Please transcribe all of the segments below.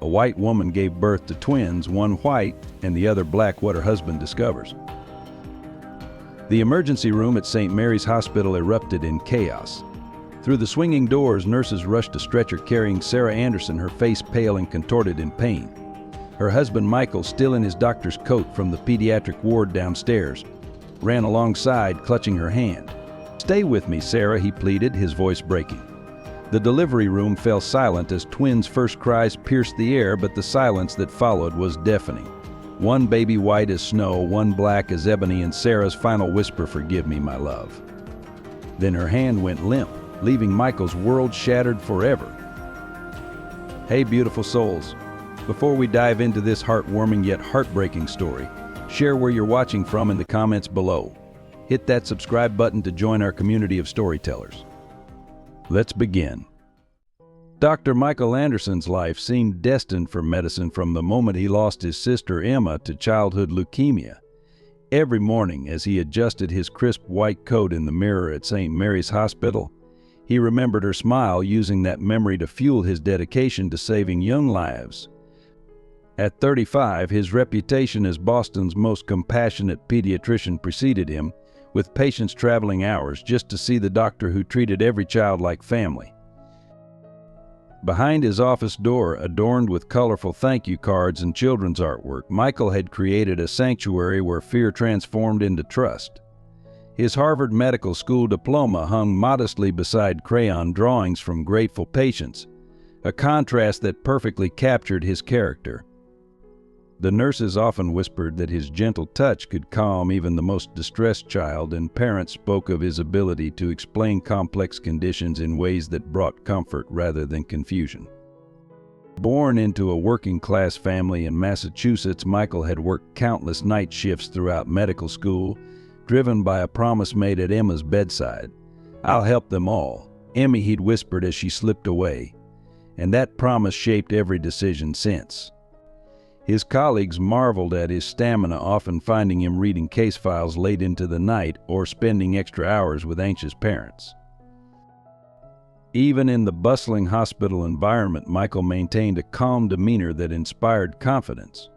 A white woman gave birth to twins, one white and the other black, what her husband discovers. The emergency room at St. Mary's Hospital erupted in chaos. Through the swinging doors, nurses rushed a stretcher carrying Sarah Anderson, her face pale and contorted in pain. Her husband, Michael, still in his doctor's coat from the pediatric ward downstairs, ran alongside, clutching her hand. "Stay with me, Sarah," he pleaded, his voice breaking. The delivery room fell silent as twins' first cries pierced the air, but the silence that followed was deafening. One baby white as snow, one black as ebony, and Sarah's final whisper, "Forgive me, my love." Then her hand went limp, leaving Michael's world shattered forever. Hey, beautiful souls. Before we dive into this heartwarming yet heartbreaking story, share where you're watching from in the comments below. Hit that subscribe button to join our community of storytellers. Let's begin. Dr. Michael Anderson's life seemed destined for medicine from the moment he lost his sister Emma to childhood leukemia. Every morning, as he adjusted his crisp white coat in the mirror at St. Mary's Hospital, he remembered her smile, using that memory to fuel his dedication to saving young lives. At 35, his reputation as Boston's most compassionate pediatrician preceded him, with patients traveling hours just to see the doctor who treated every child like family. Behind his office door, adorned with colorful thank you cards and children's artwork, Michael had created a sanctuary where fear transformed into trust. His Harvard Medical School diploma hung modestly beside crayon drawings from grateful patients, a contrast that perfectly captured his character. The nurses often whispered that his gentle touch could calm even the most distressed child, and parents spoke of his ability to explain complex conditions in ways that brought comfort rather than confusion. Born into a working-class family in Massachusetts, Michael had worked countless night shifts throughout medical school, driven by a promise made at Emma's bedside. "I'll help them all," Emmy he'd whispered as she slipped away, and that promise shaped every decision since. His colleagues marveled at his stamina, often finding him reading case files late into the night or spending extra hours with anxious parents. Even in the bustling hospital environment, Michael maintained a calm demeanor that inspired confidence.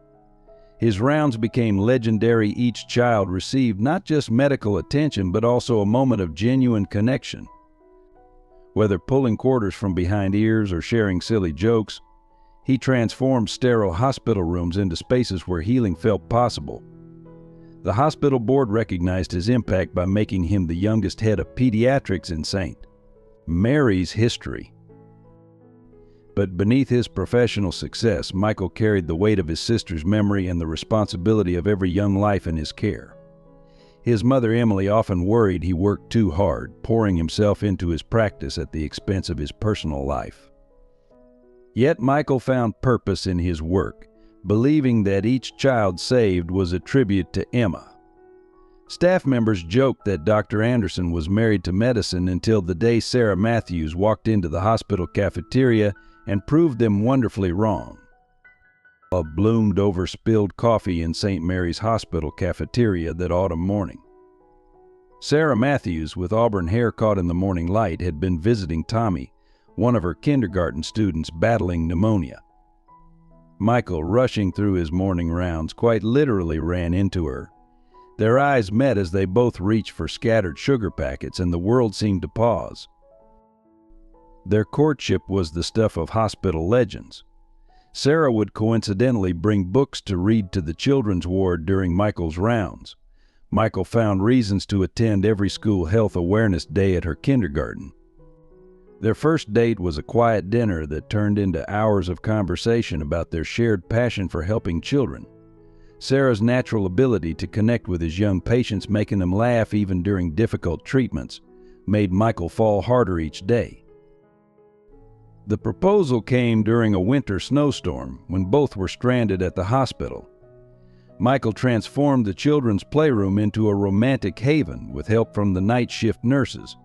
His rounds became legendary. Each child received not just medical attention, but also a moment of genuine connection. Whether pulling quarters from behind ears or sharing silly jokes, he transformed sterile hospital rooms into spaces where healing felt possible. The hospital board recognized his impact by making him the youngest head of pediatrics in St. Mary's history. But beneath his professional success, Michael carried the weight of his sister's memory and the responsibility of every young life in his care. His mother, Emily, often worried he worked too hard, pouring himself into his practice at the expense of his personal life. Yet Michael found purpose in his work, believing that each child saved was a tribute to Emma. Staff members joked that Dr. Anderson was married to medicine until the day Sarah Matthews walked into the hospital cafeteria and proved them wonderfully wrong. Love bloomed over spilled coffee in St. Mary's Hospital cafeteria that autumn morning. Sarah Matthews, with auburn hair caught in the morning light, had been visiting Tommy, one of her kindergarten students battling pneumonia. Michael, rushing through his morning rounds, quite literally ran into her. Their eyes met as they both reached for scattered sugar packets, and the world seemed to pause. Their courtship was the stuff of hospital legends. Sarah would coincidentally bring books to read to the children's ward during Michael's rounds. Michael found reasons to attend every school health awareness day at her kindergarten. Their first date was a quiet dinner that turned into hours of conversation about their shared passion for helping children. Sarah's natural ability to connect with his young patients, making them laugh even during difficult treatments, made Michael fall harder each day. The proposal came during a winter snowstorm when both were stranded at the hospital. Michael transformed the children's playroom into a romantic haven with help from the night shift nurses.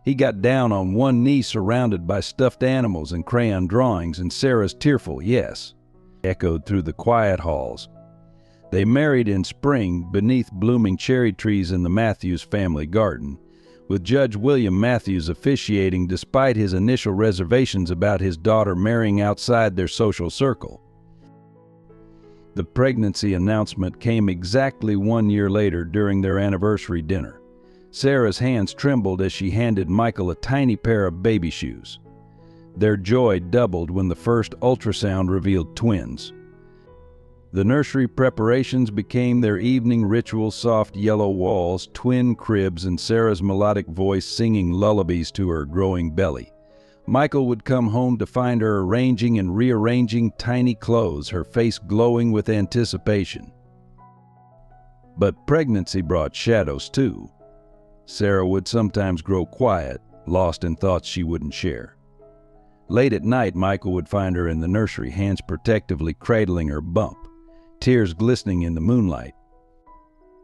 He got down on one knee surrounded by stuffed animals and crayon drawings, and Sarah's tearful yes echoed through the quiet halls. They married in spring beneath blooming cherry trees in the Matthews family garden, with Judge William Matthews officiating despite his initial reservations about his daughter marrying outside their social circle. The pregnancy announcement came exactly 1 year later during their anniversary dinner. Sarah's hands trembled as she handed Michael a tiny pair of baby shoes. Their joy doubled when the first ultrasound revealed twins. The nursery preparations became their evening ritual: soft yellow walls, twin cribs, and Sarah's melodic voice singing lullabies to her growing belly. Michael would come home to find her arranging and rearranging tiny clothes, her face glowing with anticipation. But pregnancy brought shadows too. Sarah would sometimes grow quiet, lost in thoughts she wouldn't share. Late at night, Michael would find her in the nursery, hands protectively cradling her bump, tears glistening in the moonlight.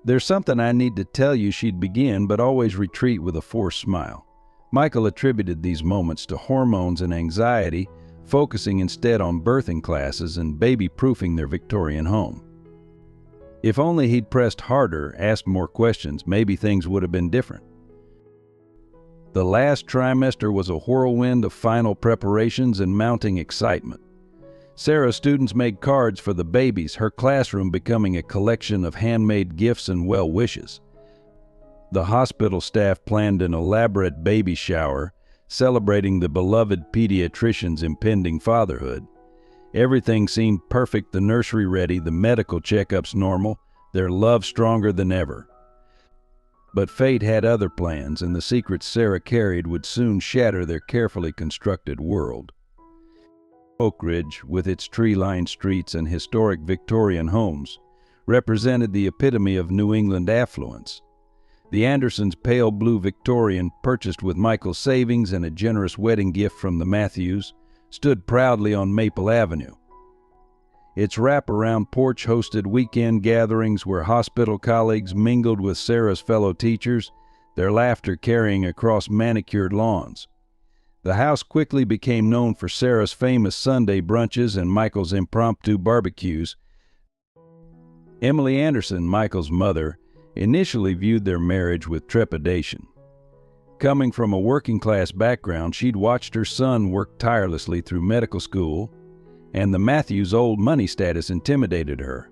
"There's something I need to tell you," she'd begin, but always retreat with a forced smile. Michael attributed these moments to hormones and anxiety, focusing instead on birthing classes and baby-proofing their Victorian home. If only he'd pressed harder, asked more questions, maybe things would have been different. The last trimester was a whirlwind of final preparations and mounting excitement. Sarah's students made cards for the babies, her classroom becoming a collection of handmade gifts and well wishes. The hospital staff planned an elaborate baby shower, celebrating the beloved pediatrician's impending fatherhood. Everything seemed perfect: the nursery ready, the medical checkups normal, their love stronger than ever. But fate had other plans, and the secrets Sarah carried would soon shatter their carefully constructed world. Oak Ridge, with its tree-lined streets and historic Victorian homes, represented the epitome of New England affluence. The Andersons' pale blue Victorian, purchased with Michael's savings and a generous wedding gift from the Matthews, stood proudly on Maple Avenue. Its wraparound porch hosted weekend gatherings where hospital colleagues mingled with Sarah's fellow teachers, their laughter carrying across manicured lawns. The house quickly became known for Sarah's famous Sunday brunches and Michael's impromptu barbecues. Emily Anderson, Michael's mother, initially viewed their marriage with trepidation. Coming from a working-class background, she'd watched her son work tirelessly through medical school, and the Matthews' old money status intimidated her.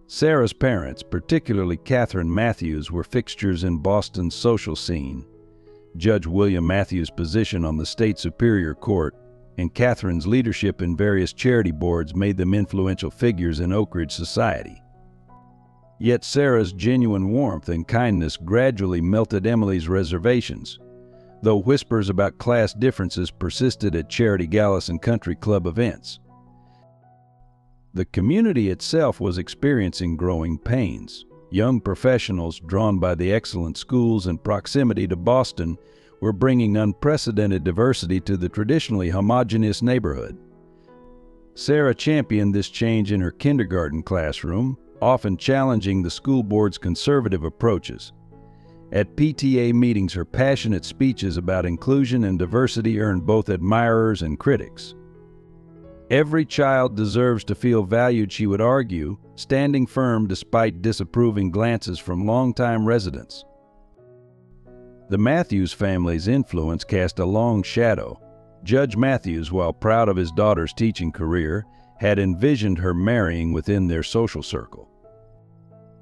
Sarah's parents, particularly Catherine Matthews, were fixtures in Boston's social scene. Judge William Matthews' position on the state superior court and Catherine's leadership in various charity boards made them influential figures in Oak Ridge society. Yet Sarah's genuine warmth and kindness gradually melted Emily's reservations, though whispers about class differences persisted at charity galas and country club events. The community itself was experiencing growing pains. Young professionals, drawn by the excellent schools and proximity to Boston, were bringing unprecedented diversity to the traditionally homogeneous neighborhood. Sarah championed this change in her kindergarten classroom, often challenging the school board's conservative approaches. At PTA meetings, her passionate speeches about inclusion and diversity earned both admirers and critics. "Every child deserves to feel valued," she would argue, standing firm despite disapproving glances from longtime residents. The Matthews family's influence cast a long shadow. Judge Matthews, while proud of his daughter's teaching career, had envisioned her marrying within their social circle.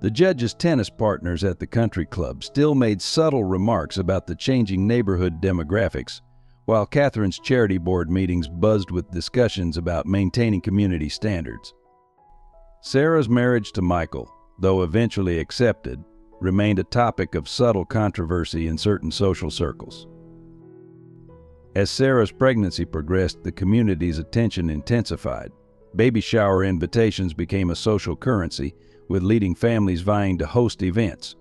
The judge's tennis partners at the country club still made subtle remarks about the changing neighborhood demographics, while Catherine's charity board meetings buzzed with discussions about maintaining community standards. Sarah's marriage to Michael, though eventually accepted, remained a topic of subtle controversy in certain social circles. As Sarah's pregnancy progressed, the community's attention intensified. Baby shower invitations became a social currency, with leading families vying to host events.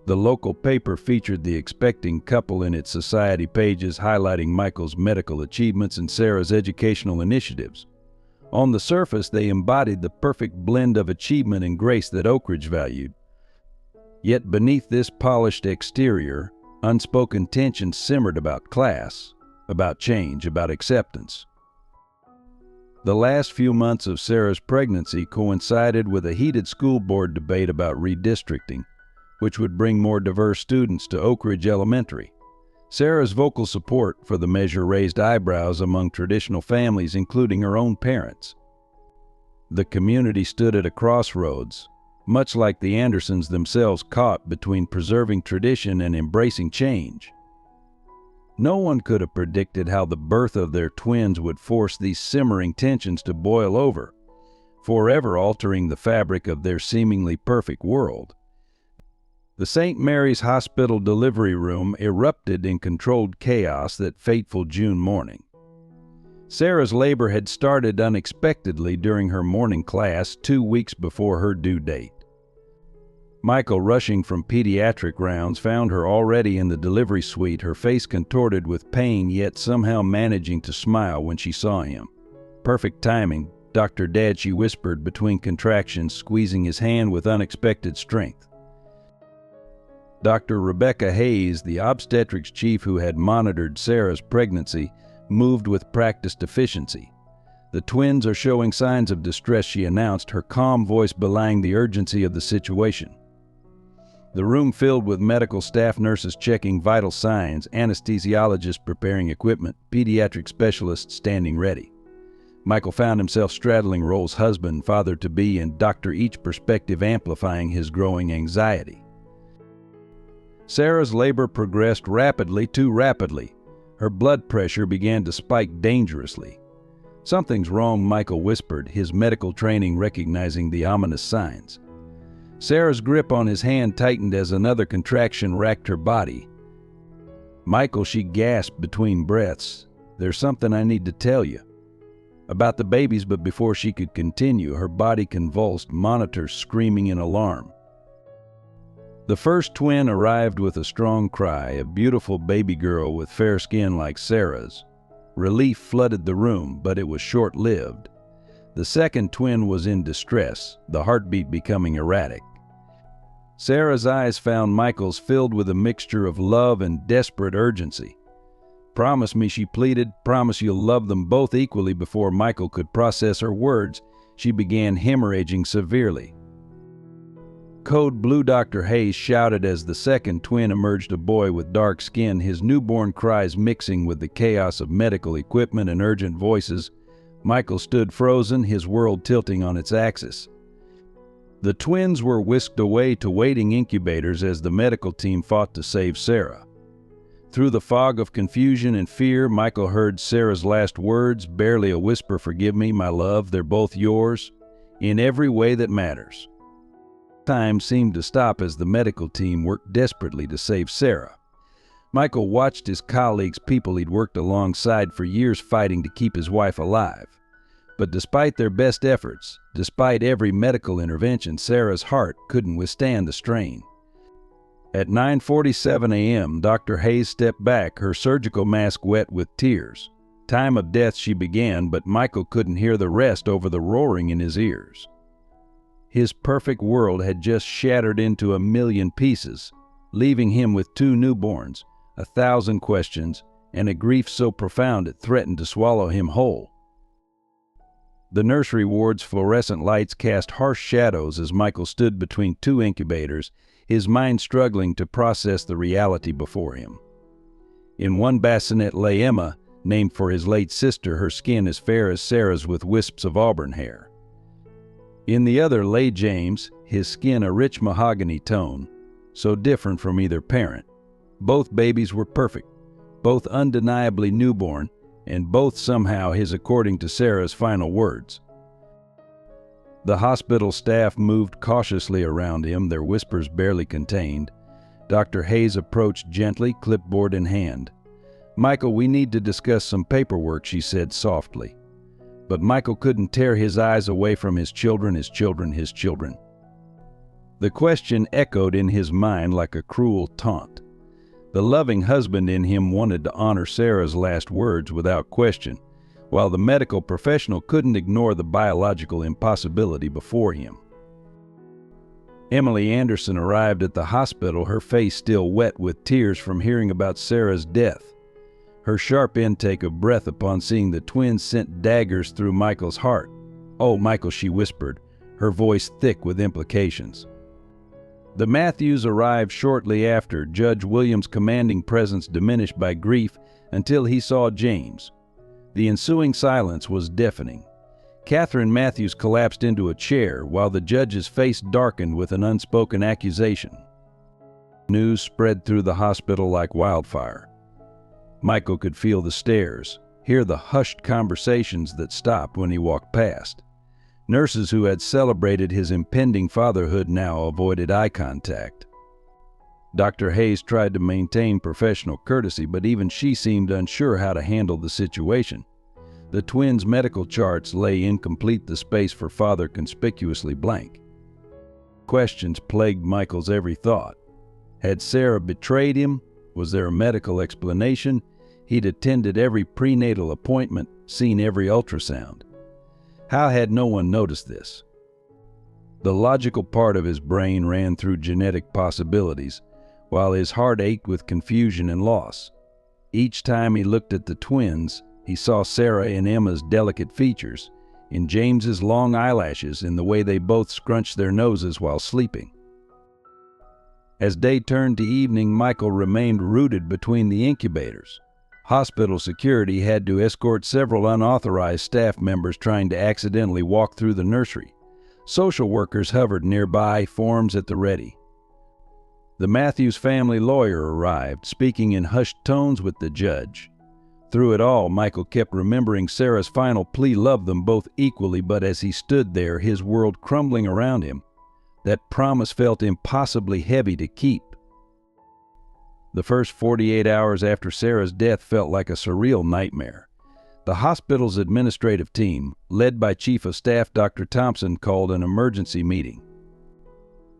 The local paper featured the expecting couple in its society pages, highlighting Michael's medical achievements and Sarah's educational initiatives. On the surface, they embodied the perfect blend of achievement and grace that Oak Ridge valued. Yet beneath this polished exterior, unspoken tension simmered about class, about change, about acceptance. The last few months of Sarah's pregnancy coincided with a heated school board debate about redistricting. which would bring more diverse students to Oak Ridge Elementary. Sarah's vocal support for the measure raised eyebrows among traditional families, including her own parents. The community stood at a crossroads, much like the Andersons themselves, caught between preserving tradition and embracing change. No one could have predicted how the birth of their twins would force these simmering tensions to boil over, forever altering the fabric of their seemingly perfect world. The St. Mary's Hospital delivery room erupted in controlled chaos that fateful June morning. Sarah's labor had started unexpectedly during her morning class 2 weeks before her due date. Michael, rushing from pediatric rounds, found her already in the delivery suite, her face contorted with pain, yet somehow managing to smile when she saw him. "Perfect timing, Dr. Dad," she whispered between contractions, squeezing his hand with unexpected strength. Dr. Rebecca Hayes, the obstetrics chief who had monitored Sarah's pregnancy, moved with practiced efficiency. "The twins are showing signs of distress," she announced, her calm voice belying the urgency of the situation. The room filled with medical staff, nurses checking vital signs, anesthesiologists preparing equipment, pediatric specialists standing ready. Michael found himself straddling roles: husband, father-to-be, and doctor, each perspective amplifying his growing anxiety. Sarah's labor progressed rapidly, too rapidly. Her blood pressure began to spike dangerously. "Something's wrong," Michael whispered, his medical training recognizing the ominous signs. Sarah's grip on his hand tightened as another contraction racked her body. "Michael," she gasped between breaths, "there's something I need to tell you." About the babies, but before she could continue, her body convulsed, monitors screaming in alarm. The first twin arrived with a strong cry, a beautiful baby girl with fair skin like Sarah's. Relief flooded the room, but it was short-lived. The second twin was in distress, the heartbeat becoming erratic. Sarah's eyes found Michael's, filled with a mixture of love and desperate urgency. "Promise me," she pleaded, "promise you'll love them both equally." Before Michael could process her words, she began hemorrhaging severely. "Code Blue," Dr. Hayes shouted as the second twin emerged, a boy with dark skin, his newborn cries mixing with the chaos of medical equipment and urgent voices. Michael stood frozen, his world tilting on its axis. The twins were whisked away to waiting incubators as the medical team fought to save Sarah. Through the fog of confusion and fear, Michael heard Sarah's last words, barely a whisper: "Forgive me, my love, they're both yours, in every way that matters." Time seemed to stop as the medical team worked desperately to save Sarah. Michael watched his colleagues, people he'd worked alongside for years, fighting to keep his wife alive. But despite their best efforts, despite every medical intervention, Sarah's heart couldn't withstand the strain. At 9:47 a.m., Dr. Hayes stepped back, her surgical mask wet with tears. "Time of death," she began, but Michael couldn't hear the rest over the roaring in his ears. His perfect world had just shattered into a million pieces, leaving him with 2 newborns, 1,000 questions, and a grief so profound it threatened to swallow him whole. The nursery ward's fluorescent lights cast harsh shadows as Michael stood between 2 incubators, his mind struggling to process the reality before him. In one bassinet lay Emma, named for his late sister, her skin as fair as Sarah's with wisps of auburn hair. In the other lay James, his skin a rich mahogany tone, so different from either parent. Both babies were perfect, both undeniably newborn, and both somehow his, according to Sarah's final words. The hospital staff moved cautiously around him, their whispers barely contained. Dr. Hayes approached gently, clipboard in hand. "Michael, we need to discuss some paperwork," she said softly. But Michael couldn't tear his eyes away from his children, his children, his children. The question echoed in his mind like a cruel taunt. The loving husband in him wanted to honor Sarah's last words without question, while the medical professional couldn't ignore the biological impossibility before him. Emily Anderson arrived at the hospital, her face still wet with tears from hearing about Sarah's death. Her sharp intake of breath upon seeing the twins sent daggers through Michael's heart. "Oh, Michael," she whispered, her voice thick with implications. The Matthews arrived shortly after. Judge Williams' commanding presence diminished by grief until he saw James. The ensuing silence was deafening. Catherine Matthews collapsed into a chair while the judge's face darkened with an unspoken accusation. News spread through the hospital like wildfire. Michael could feel the stares, hear the hushed conversations that stopped when he walked past. Nurses who had celebrated his impending fatherhood now avoided eye contact. Dr. Hayes tried to maintain professional courtesy, but even she seemed unsure how to handle the situation. The twins' medical charts lay incomplete, the space for father conspicuously blank. Questions plagued Michael's every thought. Had Sarah betrayed him? Was there a medical explanation? He'd attended every prenatal appointment, seen every ultrasound. How had no one noticed this? The logical part of his brain ran through genetic possibilities, while his heart ached with confusion and loss. Each time he looked at the twins, he saw Sarah in Emma's delicate features, in James's long eyelashes, in the way they both scrunched their noses while sleeping. As day turned to evening, Michael remained rooted between the incubators. Hospital security had to escort several unauthorized staff members trying to accidentally walk through the nursery. Social workers hovered nearby, forms at the ready. The Matthews family lawyer arrived, speaking in hushed tones with the judge. Through it all, Michael kept remembering Sarah's final plea, loved them both equally, but as he stood there, his world crumbling around him, that promise felt impossibly heavy to keep. The first 48 hours after Sarah's death felt like a surreal nightmare. The hospital's administrative team, led by Chief of Staff Dr. Thompson, called an emergency meeting.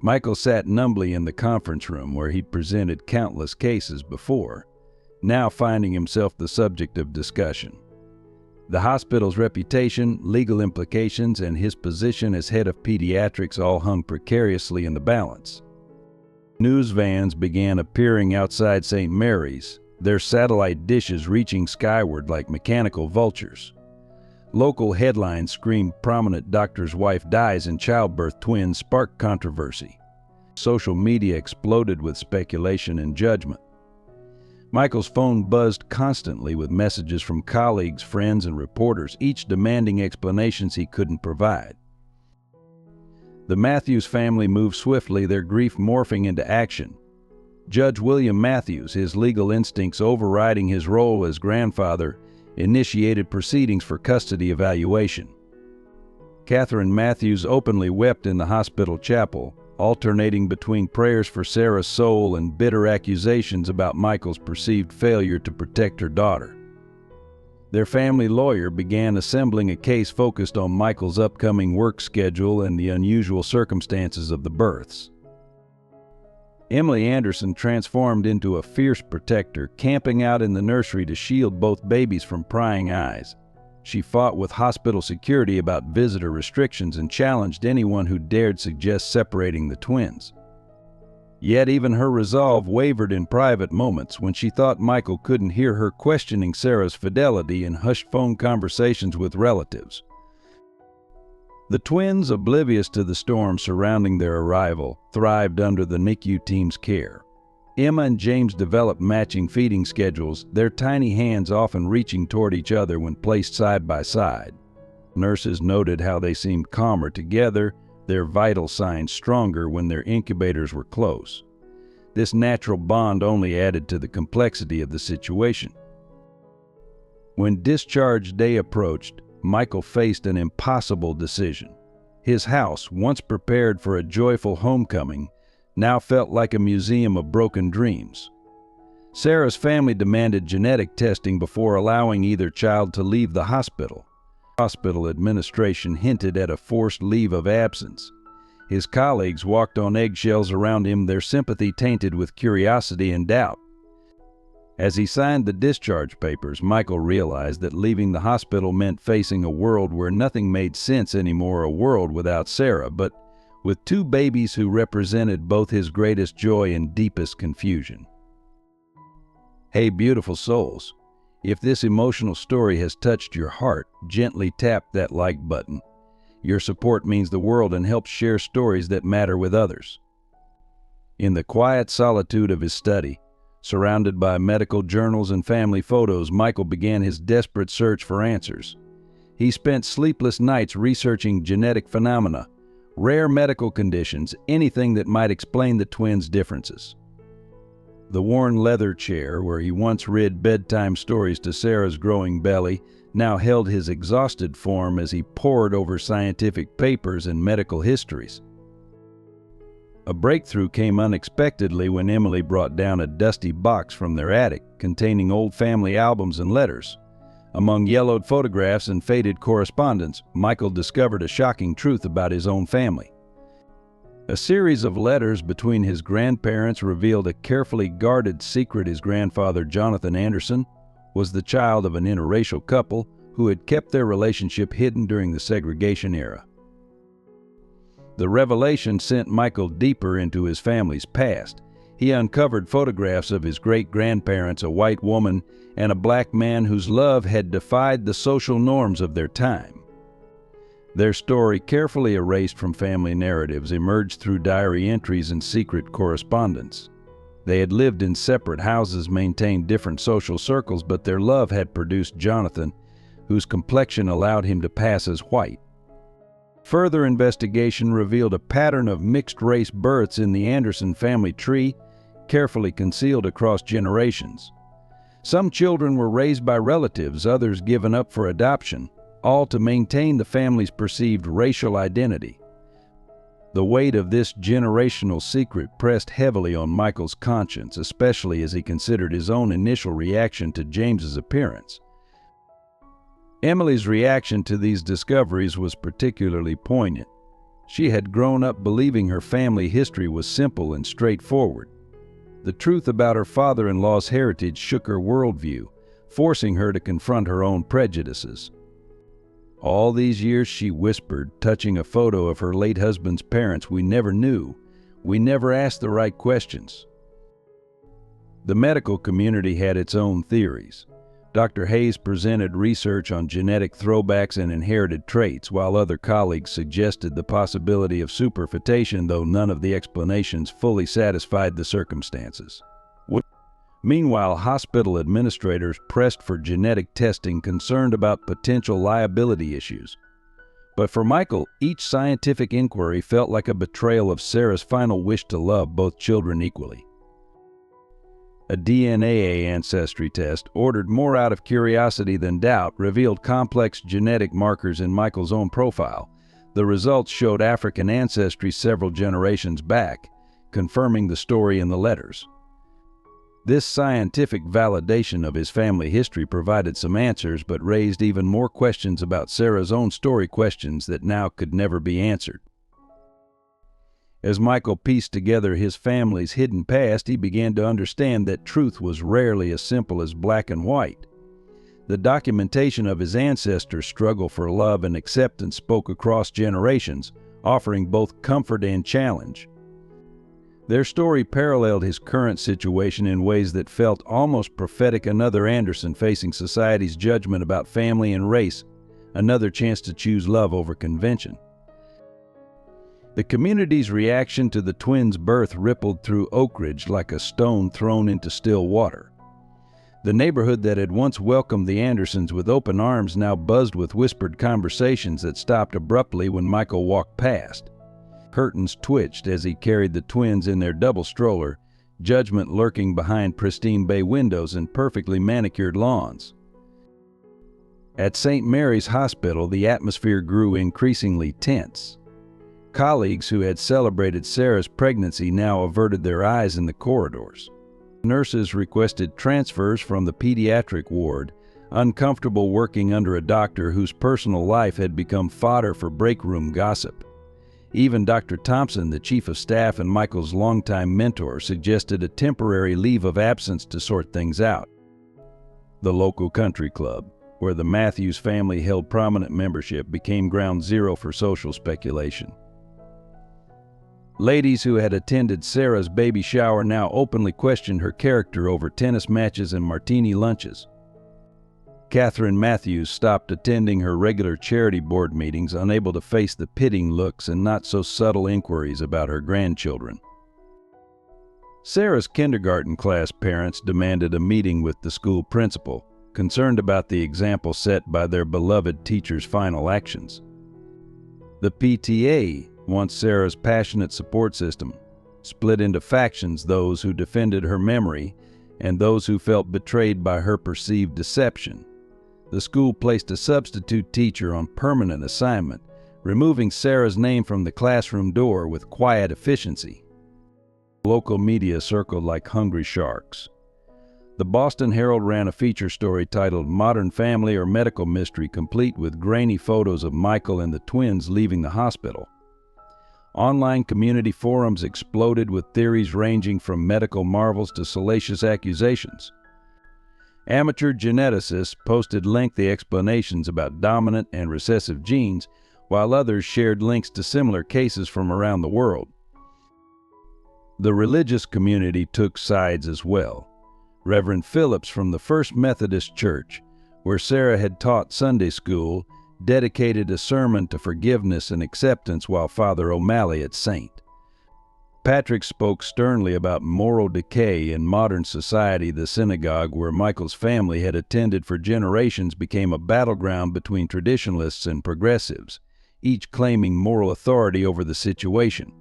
Michael sat numbly in the conference room where he'd presented countless cases before, now finding himself the subject of discussion. The hospital's reputation, legal implications, and his position as head of pediatrics all hung precariously in the balance. News vans began appearing outside St. Mary's, their satellite dishes reaching skyward like mechanical vultures. Local headlines screamed prominent doctor's wife dies in childbirth, twins sparked controversy. Social media exploded with speculation and judgment. Michael's phone buzzed constantly with messages from colleagues, friends, and reporters, each demanding explanations he couldn't provide. The Matthews family moved swiftly, their grief morphing into action. Judge William Matthews, his legal instincts overriding his role as grandfather, initiated proceedings for custody evaluation. Catherine Matthews openly wept in the hospital chapel, alternating between prayers for Sarah's soul and bitter accusations about Michael's perceived failure to protect her daughter. Their family lawyer began assembling a case focused on Michael's upcoming work schedule and the unusual circumstances of the births. Emily Anderson transformed into a fierce protector, camping out in the nursery to shield both babies from prying eyes. She fought with hospital security about visitor restrictions and challenged anyone who dared suggest separating the twins. Yet even her resolve wavered in private moments when she thought Michael couldn't hear her questioning Sarah's fidelity in hushed phone conversations with relatives. The twins, oblivious to the storm surrounding their arrival, thrived under the NICU team's care. Emma and James developed matching feeding schedules, their tiny hands often reaching toward each other when placed side by side. Nurses noted how they seemed calmer together, their vital signs stronger when their incubators were close. This natural bond only added to the complexity of the situation. When discharge day approached, Michael faced an impossible decision. His house, once prepared for a joyful homecoming, now felt like a museum of broken dreams. Sarah's family demanded genetic testing before allowing either child to leave the hospital. Hospital administration hinted at a forced leave of absence. His colleagues walked on eggshells around him, their sympathy tainted with curiosity and doubt. As he signed the discharge papers, Michael realized that leaving the hospital meant facing a world where nothing made sense anymore, a world without Sarah, but with two babies who represented both his greatest joy and deepest confusion. Hey, beautiful souls. If this emotional story has touched your heart, gently tap that like button. Your support means the world and helps share stories that matter with others. In the quiet solitude of his study, surrounded by medical journals and family photos, Michael began his desperate search for answers. He spent sleepless nights researching genetic phenomena, rare medical conditions, anything that might explain the twins' differences. The worn leather chair where he once read bedtime stories to Sarah's growing belly now held his exhausted form as he pored over scientific papers and medical histories. A breakthrough came unexpectedly when Emily brought down a dusty box from their attic containing old family albums and letters. Among yellowed photographs and faded correspondence, Michael discovered a shocking truth about his own family. A series of letters between his grandparents revealed a carefully guarded secret. His grandfather, Jonathan Anderson, was the child of an interracial couple who had kept their relationship hidden during the segregation era. The revelation sent Michael deeper into his family's past. He uncovered photographs of his great-grandparents, a white woman, and a black man whose love had defied the social norms of their time. Their story, carefully erased from family narratives, emerged through diary entries and secret correspondence. They had lived in separate houses, maintained different social circles, but their love had produced Jonathan, whose complexion allowed him to pass as white. Further investigation revealed a pattern of mixed-race births in the Anderson family tree, carefully concealed across generations. Some children were raised by relatives, others given up for adoption, all to maintain the family's perceived racial identity. The weight of this generational secret pressed heavily on Michael's conscience, especially as he considered his own initial reaction to James's appearance. Emily's reaction to these discoveries was particularly poignant. She had grown up believing her family history was simple and straightforward. The truth about her father-in-law's heritage shook her worldview, forcing her to confront her own prejudices. All these years, she whispered, touching a photo of her late husband's parents, we never knew. We never asked the right questions. The medical community had its own theories. Dr. Hayes presented research on genetic throwbacks and inherited traits, while other colleagues suggested the possibility of superfetation, though none of the explanations fully satisfied the circumstances. Meanwhile, hospital administrators pressed for genetic testing, concerned about potential liability issues. But for Michael, each scientific inquiry felt like a betrayal of Sarah's final wish to love both children equally. A DNA ancestry test, ordered more out of curiosity than doubt, revealed complex genetic markers in Michael's own profile. The results showed African ancestry several generations back, confirming the story in the letters. This scientific validation of his family history provided some answers, but raised even more questions about Sarah's own story, questions that now could never be answered. As Michael pieced together his family's hidden past, he began to understand that truth was rarely as simple as black and white. The documentation of his ancestors' struggle for love and acceptance spoke across generations, offering both comfort and challenge. Their story paralleled his current situation in ways that felt almost prophetic. Another Anderson facing society's judgment about family and race, another chance to choose love over convention. The community's reaction to the twins' birth rippled through Oak Ridge like a stone thrown into still water. The neighborhood that had once welcomed the Andersons with open arms now buzzed with whispered conversations that stopped abruptly when Michael walked past. Curtains twitched as he carried the twins in their double stroller, judgment lurking behind pristine bay windows and perfectly manicured lawns. At St. Mary's Hospital, the atmosphere grew increasingly tense. Colleagues who had celebrated Sarah's pregnancy now averted their eyes in the corridors. Nurses requested transfers from the pediatric ward, uncomfortable working under a doctor whose personal life had become fodder for break-room gossip. Even Dr. Thompson, the chief of staff and Michael's longtime mentor, suggested a temporary leave of absence to sort things out. The local country club, where the Matthews family held prominent membership, became ground zero for social speculation. Ladies who had attended Sarah's baby shower now openly questioned her character over tennis matches and martini lunches. Catherine Matthews stopped attending her regular charity board meetings, unable to face the pitying looks and not-so-subtle inquiries about her grandchildren. Sarah's kindergarten class parents demanded a meeting with the school principal, concerned about the example set by their beloved teacher's final actions. The PTA, once Sarah's passionate support system, split into factions: those who defended her memory and those who felt betrayed by her perceived deception. The school placed a substitute teacher on permanent assignment, removing Sarah's name from the classroom door with quiet efficiency. Local media circled like hungry sharks. The Boston Herald ran a feature story titled "Modern Family or Medical Mystery," complete with grainy photos of Michael and the twins leaving the hospital. Online community forums exploded with theories ranging from medical marvels to salacious accusations. Amateur geneticists posted lengthy explanations about dominant and recessive genes, while others shared links to similar cases from around the world. The religious community took sides as well. Reverend Phillips from the First Methodist Church, where Sarah had taught Sunday school, dedicated a sermon to forgiveness and acceptance, while Father O'Malley at St. Patrick spoke sternly about moral decay in modern society. The synagogue where Michael's family had attended for generations became a battleground between traditionalists and progressives, each claiming moral authority over the situation.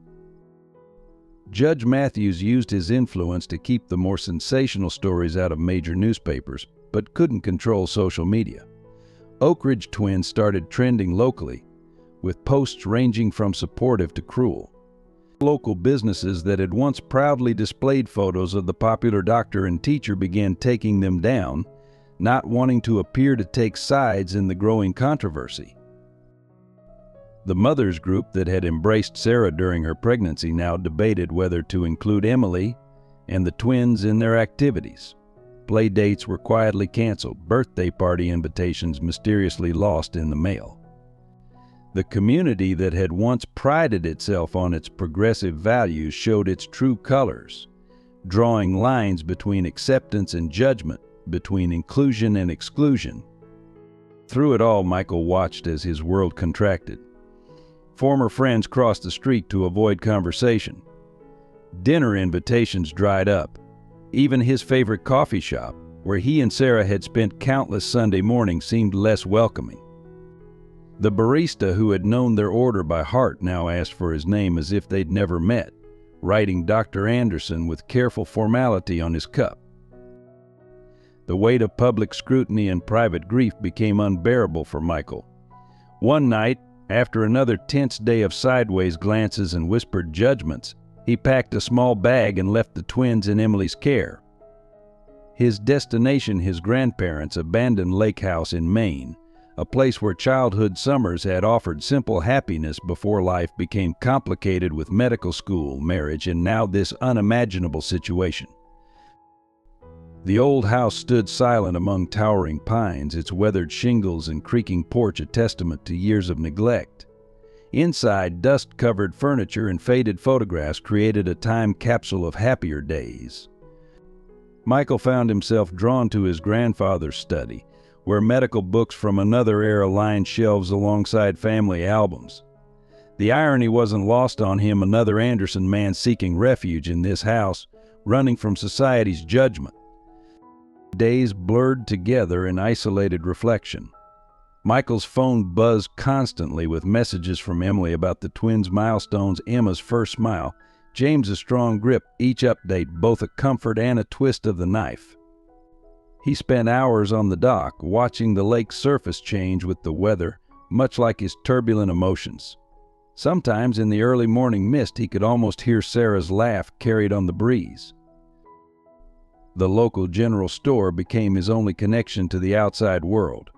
Judge Matthews used his influence to keep the more sensational stories out of major newspapers, but couldn't control social media. Oak Ridge twins started trending locally, with posts ranging from supportive to cruel. Local businesses that had once proudly displayed photos of the popular doctor and teacher began taking them down, not wanting to appear to take sides in the growing controversy. The mothers group that had embraced Sarah during her pregnancy now debated whether to include Emily and the twins in their activities. Play dates were quietly canceled, birthday party invitations mysteriously lost in the mail. The community that had once prided itself on its progressive values showed its true colors, drawing lines between acceptance and judgment, between inclusion and exclusion. Through it all, Michael watched as his world contracted. Former friends crossed the street to avoid conversation. Dinner invitations dried up. Even his favorite coffee shop, where he and Sarah had spent countless Sunday mornings, seemed less welcoming. The barista who had known their order by heart now asked for his name as if they'd never met, writing Dr. Anderson with careful formality on his cup. The weight of public scrutiny and private grief became unbearable for Michael. One night, after another tense day of sideways glances and whispered judgments, he packed a small bag and left the twins in Emily's care. His destination, his grandparents' abandoned lake house in Maine, a place where childhood summers had offered simple happiness before life became complicated with medical school, marriage, and now this unimaginable situation. The old house stood silent among towering pines, its weathered shingles and creaking porch a testament to years of neglect. Inside, dust-covered furniture and faded photographs created a time capsule of happier days. Michael found himself drawn to his grandfather's study, where medical books from another era lined shelves alongside family albums. The irony wasn't lost on him: another Anderson man seeking refuge in this house, running from society's judgment. Days blurred together in isolated reflection. Michael's phone buzzed constantly with messages from Emily about the twins' milestones: Emma's first smile, James's strong grip, each update both a comfort and a twist of the knife. He spent hours on the dock, watching the lake's surface change with the weather, much like his turbulent emotions. Sometimes in the early morning mist he could almost hear Sarah's laugh carried on the breeze. The local general store became his only connection to the outside world.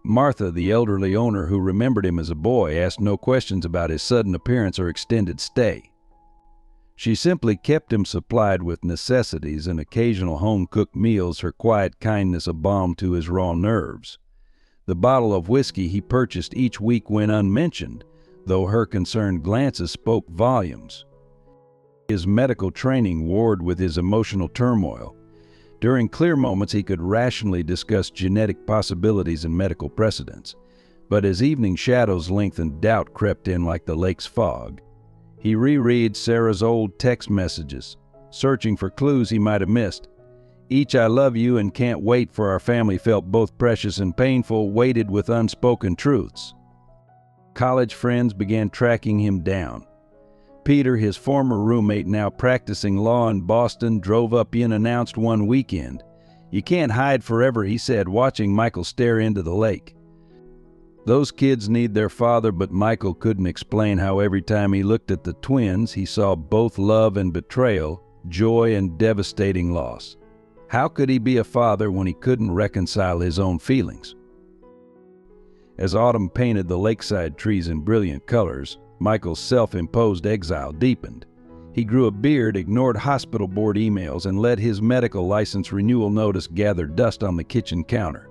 Martha, the elderly owner who remembered him as a boy, asked no questions about his sudden appearance or extended stay. She simply kept him supplied with necessities and occasional home-cooked meals, her quiet kindness a balm to his raw nerves. The bottle of whiskey he purchased each week went unmentioned, though her concerned glances spoke volumes. His medical training warred with his emotional turmoil. During clear moments he could rationally discuss genetic possibilities and medical precedents, but as evening shadows lengthened, doubt crept in like the lake's fog. He reread Sarah's old text messages, searching for clues he might have missed. Each "I love you" and "can't wait for our family" felt both precious and painful, weighted with unspoken truths. College friends began tracking him down. Peter, his former roommate now practicing law in Boston, drove up unannounced one weekend. "You can't hide forever," he said, watching Michael stare into the lake. Those kids need their father, but Michael couldn't explain how every time he looked at the twins, he saw both love and betrayal, joy and devastating loss. How could he be a father when he couldn't reconcile his own feelings? As autumn painted the lakeside trees in brilliant colors, Michael's self-imposed exile deepened. He grew a beard, ignored hospital board emails, and let his medical license renewal notice gather dust on the kitchen counter.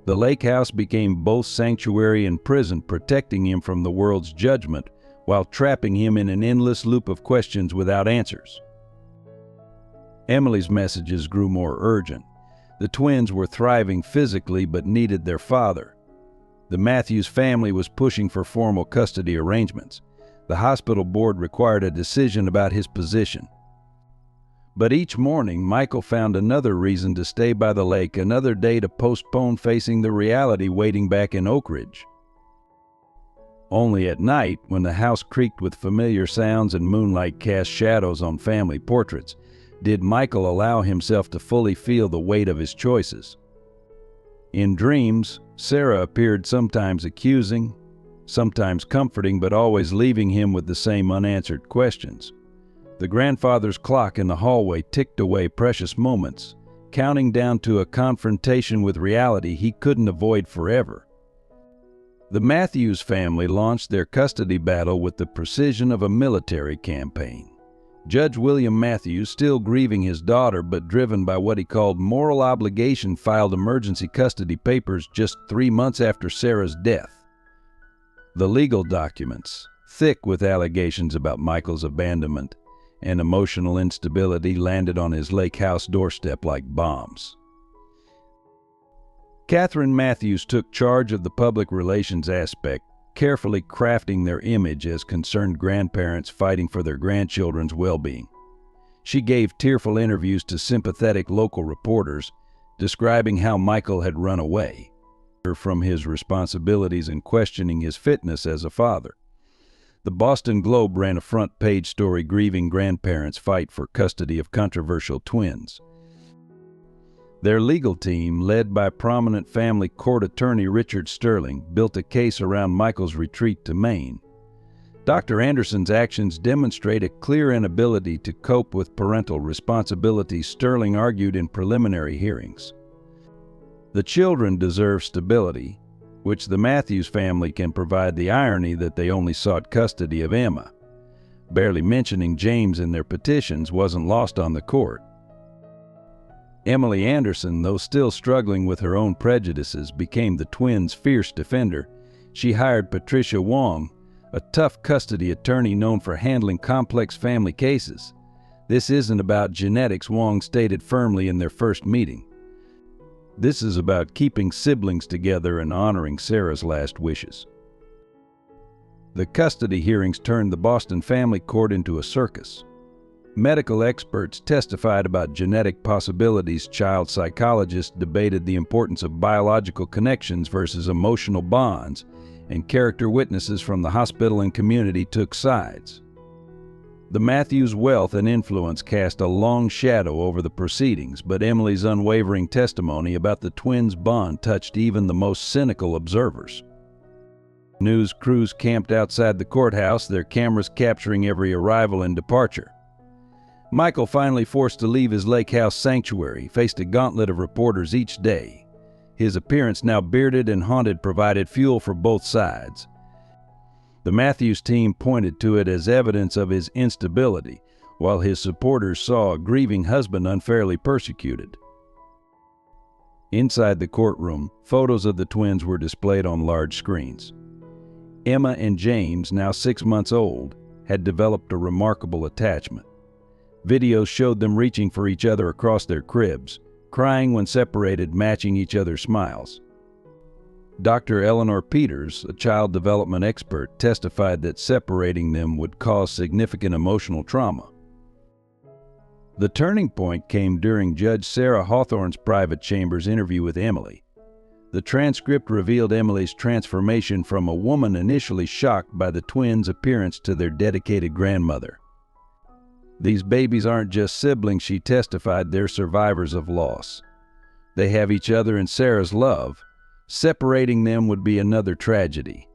The lake house became both sanctuary and prison, protecting him from the world's judgment while trapping him in an endless loop of questions without answers. Emily's messages grew more urgent. The twins were thriving physically but needed their father. The Matthews family was pushing for formal custody arrangements. The hospital board required a decision about his position. But each morning, Michael found another reason to stay by the lake, another day to postpone facing the reality waiting back in Oak Ridge. Only at night, when the house creaked with familiar sounds and moonlight cast shadows on family portraits, did Michael allow himself to fully feel the weight of his choices. In dreams, Sarah appeared, sometimes accusing, sometimes comforting, but always leaving him with the same unanswered questions. The grandfather's clock in the hallway ticked away precious moments, counting down to a confrontation with reality he couldn't avoid forever. The Matthews family launched their custody battle with the precision of a military campaign. Judge William Matthews, still grieving his daughter but driven by what he called moral obligation, filed emergency custody papers just 3 months after Sarah's death. The legal documents, thick with allegations about Michael's abandonment and emotional instability, landed on his lake house doorstep like bombs. Catherine Matthews took charge of the public relations aspect, carefully crafting their image as concerned grandparents fighting for their grandchildren's well-being. She gave tearful interviews to sympathetic local reporters, describing how Michael had run away from his responsibilities and questioning his fitness as a father. The Boston Globe ran a front-page story grieving grandparents fight for custody of controversial twins. Their legal team, led by prominent family court attorney Richard Sterling, built a case around Michael's retreat to Maine. Dr. Anderson's actions demonstrate a clear inability to cope with parental responsibilities, Sterling argued in preliminary hearings. The children deserve stability, which the Matthews family can provide. The irony that they only sought custody of Emma, barely mentioning James in their petitions, wasn't lost on the court. Emily Anderson, though still struggling with her own prejudices, became the twins' fierce defender. She hired Patricia Wong, a tough custody attorney known for handling complex family cases. "This isn't about genetics," Wong stated firmly in their first meeting. "This is about keeping siblings together and honoring Sarah's last wishes." The custody hearings turned the Boston family court into a circus. Medical experts testified about genetic possibilities. Child psychologists debated the importance of biological connections versus emotional bonds, and character witnesses from the hospital and community took sides. The Matthews' wealth and influence cast a long shadow over the proceedings, but Emily's unwavering testimony about the twins' bond touched even the most cynical observers. News crews camped outside the courthouse, their cameras capturing every arrival and departure. Michael, finally forced to leave his lake house sanctuary, faced a gauntlet of reporters each day. His appearance, now bearded and haunted, provided fuel for both sides. The Matthews team pointed to it as evidence of his instability, while his supporters saw a grieving husband unfairly persecuted. Inside the courtroom, photos of the twins were displayed on large screens. Emma and James, now 6 months old, had developed a remarkable attachment. Videos showed them reaching for each other across their cribs, crying when separated, matching each other's smiles. Dr. Eleanor Peters, a child development expert, testified that separating them would cause significant emotional trauma. The turning point came during Judge Sarah Hawthorne's private chambers interview with Emily. The transcript revealed Emily's transformation from a woman initially shocked by the twins' appearance to their dedicated grandmother. "These babies aren't just siblings," she testified, "they're survivors of loss. They have each other and Sarah's love. Separating them would be another tragedy."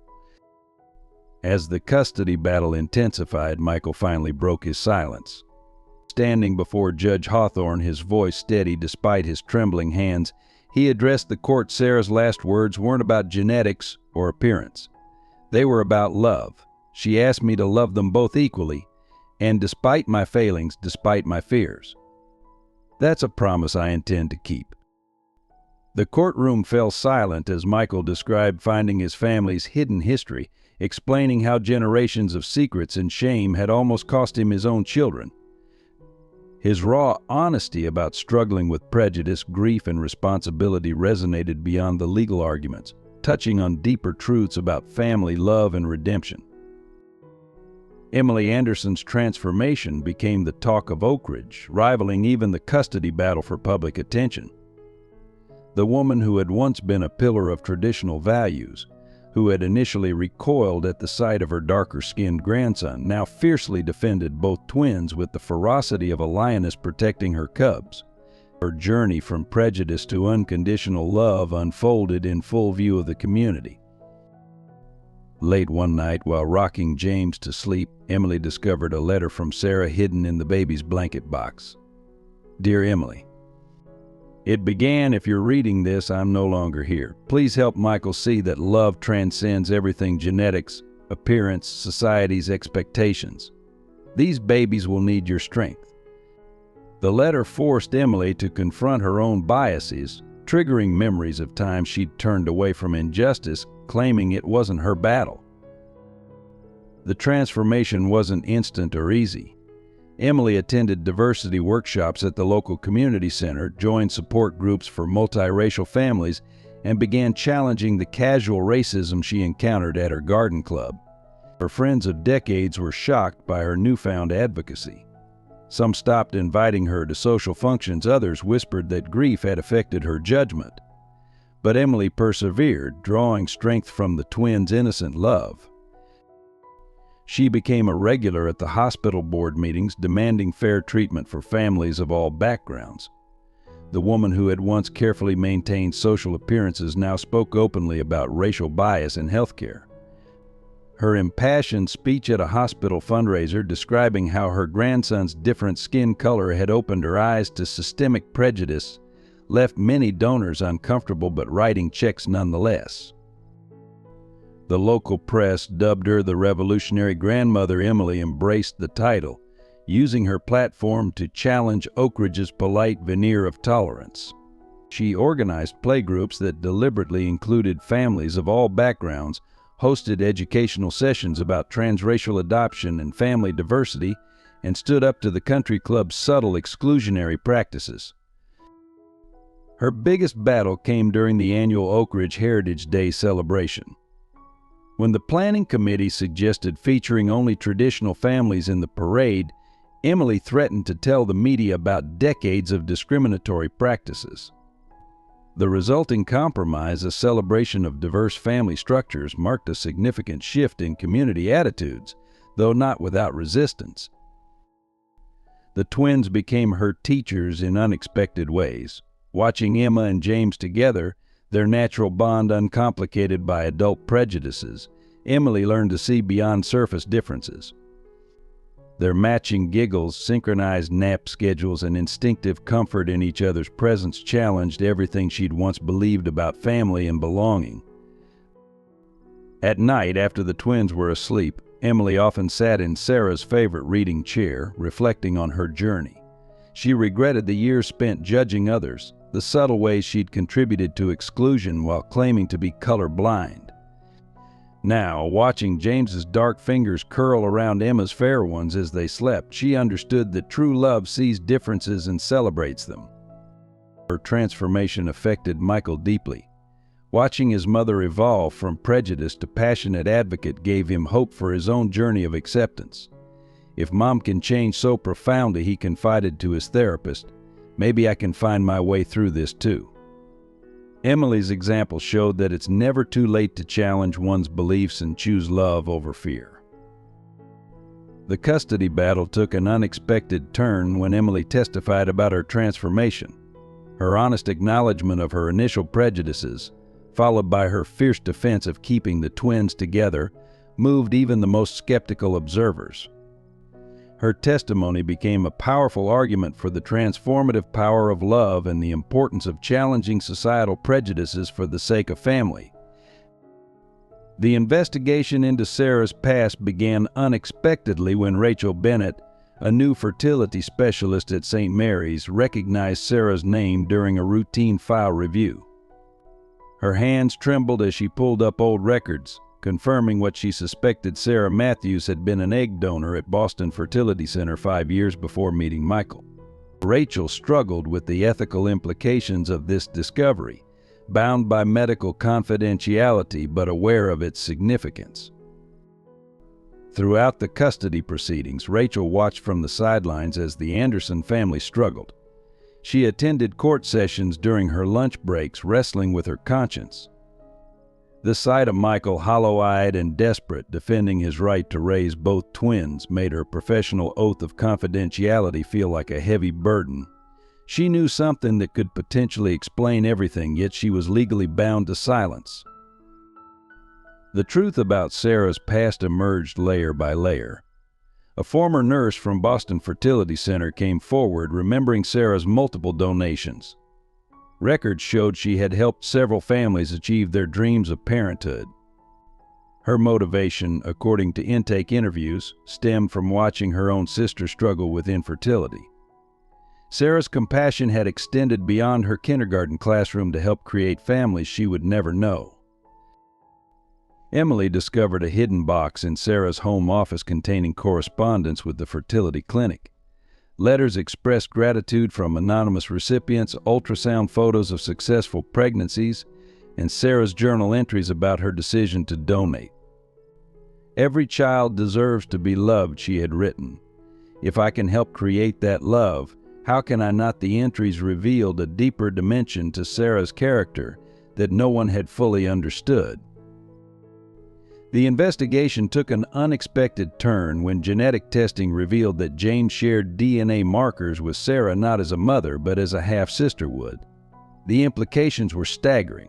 As the custody battle intensified, Michael finally broke his silence. Standing before Judge Hawthorne, his voice steady despite his trembling hands, he addressed the court. Sarah's last words weren't about genetics or appearance. They were about love. She asked me to love them both equally, and despite my failings, despite my fears. That's a promise I intend to keep. The courtroom fell silent as Michael described finding his family's hidden history, explaining how generations of secrets and shame had almost cost him his own children. His raw honesty about struggling with prejudice, grief, and responsibility resonated beyond the legal arguments, touching on deeper truths about family, love, and redemption. Emily Anderson's transformation became the talk of Oak Ridge, rivaling even the custody battle for public attention. The woman who had once been a pillar of traditional values, who had initially recoiled at the sight of her darker-skinned grandson, now fiercely defended both twins with the ferocity of a lioness protecting her cubs. Her journey from prejudice to unconditional love unfolded in full view of the community. Late one night, while rocking James to sleep, Emily discovered a letter from Sarah hidden in the baby's blanket box. "Dear Emily, it began, if you're reading this, I'm no longer here. Please help Michael see that love transcends everything: genetics, appearance, society's expectations. These babies will need your strength." The letter forced Emily to confront her own biases, triggering memories of times she'd turned away from injustice, claiming it wasn't her battle. The transformation wasn't instant or easy. Emily attended diversity workshops at the local community center, joined support groups for multiracial families, and began challenging the casual racism she encountered at her garden club. Her friends of decades were shocked by her newfound advocacy. Some stopped inviting her to social functions, others whispered that grief had affected her judgment. But Emily persevered, drawing strength from the twins' innocent love. She became a regular at the hospital board meetings, demanding fair treatment for families of all backgrounds. The woman who had once carefully maintained social appearances now spoke openly about racial bias in healthcare. Her impassioned speech at a hospital fundraiser describing how her grandson's different skin color had opened her eyes to systemic prejudice left many donors uncomfortable, but writing checks nonetheless. The local press dubbed her the revolutionary grandmother. Emily embraced the title, using her platform to challenge Oak Ridge's polite veneer of tolerance. She organized playgroups that deliberately included families of all backgrounds, hosted educational sessions about transracial adoption and family diversity, and stood up to the country club's subtle exclusionary practices. Her biggest battle came during the annual Oak Ridge Heritage Day celebration. When the planning committee suggested featuring only traditional families in the parade, Emily threatened to tell the media about decades of discriminatory practices. The resulting compromise, a celebration of diverse family structures, marked a significant shift in community attitudes, though not without resistance. The twins became her teachers in unexpected ways. Watching Emma and James together, their natural bond uncomplicated by adult prejudices, Emily learned to see beyond surface differences. Their matching giggles, synchronized nap schedules, and instinctive comfort in each other's presence challenged everything she'd once believed about family and belonging. At night, after the twins were asleep, Emily often sat in Sarah's favorite reading chair, reflecting on her journey. She regretted the years spent judging others, the subtle ways she'd contributed to exclusion while claiming to be colorblind. Now, watching James's dark fingers curl around Emma's fair ones as they slept, she understood that true love sees differences and celebrates them. Her transformation affected Michael deeply. Watching his mother evolve from prejudice to passionate advocate gave him hope for his own journey of acceptance. If Mom can change so profoundly, he confided to his therapist, maybe I can find my way through this too. Emily's example showed that it's never too late to challenge one's beliefs and choose love over fear. The custody battle took an unexpected turn when Emily testified about her transformation. Her honest acknowledgement of her initial prejudices, followed by her fierce defense of keeping the twins together, moved even the most skeptical observers. Her testimony became a powerful argument for the transformative power of love and the importance of challenging societal prejudices for the sake of family. The investigation into Sarah's past began unexpectedly when Rachel Bennett, a new fertility specialist at St. Mary's, recognized Sarah's name during a routine file review. Her hands trembled as she pulled up old records, confirming what she suspected. Sarah Matthews had been an egg donor at Boston Fertility Center 5 years before meeting Michael. Rachel struggled with the ethical implications of this discovery, bound by medical confidentiality but aware of its significance. Throughout the custody proceedings, Rachel watched from the sidelines as the Anderson family struggled. She attended court sessions during her lunch breaks, wrestling with her conscience. The sight of Michael, hollow-eyed and desperate, defending his right to raise both twins, made her professional oath of confidentiality feel like a heavy burden. She knew something that could potentially explain everything, yet she was legally bound to silence. The truth about Sarah's past emerged layer by layer. A former nurse from Boston Fertility Center came forward, remembering Sarah's multiple donations. Records showed she had helped several families achieve their dreams of parenthood. Her motivation, according to intake interviews, stemmed from watching her own sister struggle with infertility. Sarah's compassion had extended beyond her kindergarten classroom to help create families she would never know. Emily discovered a hidden box in Sarah's home office containing correspondence with the fertility clinic. Letters expressed gratitude from anonymous recipients, ultrasound photos of successful pregnancies, and Sarah's journal entries about her decision to donate. "Every child deserves to be loved," she had written. "If I can help create that love, how can I not?" The entries revealed a deeper dimension to Sarah's character that no one had fully understood. The investigation took an unexpected turn when genetic testing revealed that James shared DNA markers with Sarah not as a mother but as a half-sister would. The implications were staggering.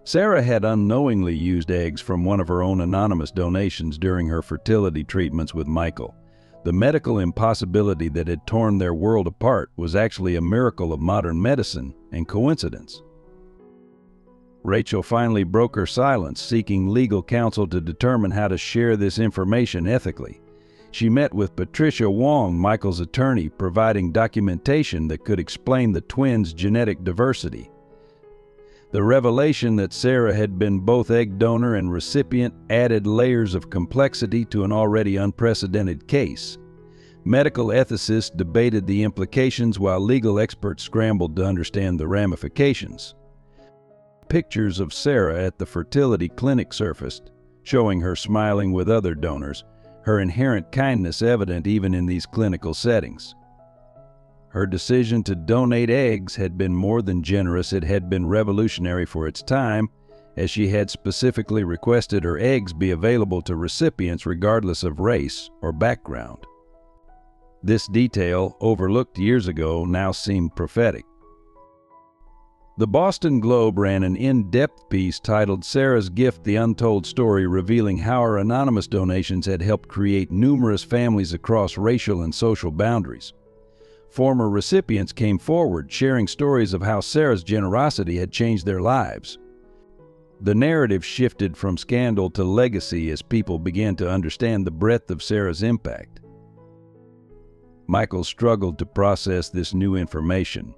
Sarah had unknowingly used eggs from one of her own anonymous donations during her fertility treatments with Michael. The medical impossibility that had torn their world apart was actually a miracle of modern medicine and coincidence. Rachel finally broke her silence, seeking legal counsel to determine how to share this information ethically. She met with Patricia Wong, Michael's attorney, providing documentation that could explain the twins' genetic diversity. The revelation that Sarah had been both egg donor and recipient added layers of complexity to an already unprecedented case. Medical ethicists debated the implications while legal experts scrambled to understand the ramifications. Pictures of Sarah at the fertility clinic surfaced, showing her smiling with other donors, her inherent kindness evident even in these clinical settings. Her decision to donate eggs had been more than generous, it had been revolutionary for its time, as she had specifically requested her eggs be available to recipients regardless of race or background. This detail, overlooked years ago, now seemed prophetic. The Boston Globe ran an in-depth piece titled "Sarah's Gift: The Untold Story," revealing how her anonymous donations had helped create numerous families across racial and social boundaries. Former recipients came forward, sharing stories of how Sarah's generosity had changed their lives. The narrative shifted from scandal to legacy as people began to understand the breadth of Sarah's impact. Michael struggled to process this new information.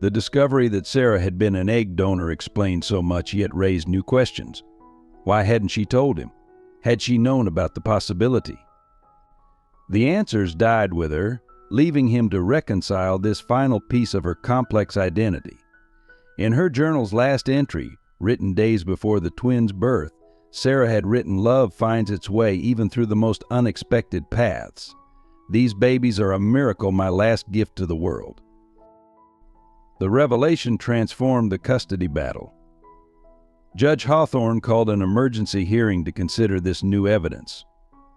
The discovery that Sarah had been an egg donor explained so much, yet raised new questions. Why hadn't she told him? Had she known about the possibility? The answers died with her, leaving him to reconcile this final piece of her complex identity. In her journal's last entry, written days before the twins' birth, Sarah had written, "Love finds its way even through the most unexpected paths. These babies are a miracle, my last gift to the world." The revelation transformed the custody battle. Judge Hawthorne called an emergency hearing to consider this new evidence.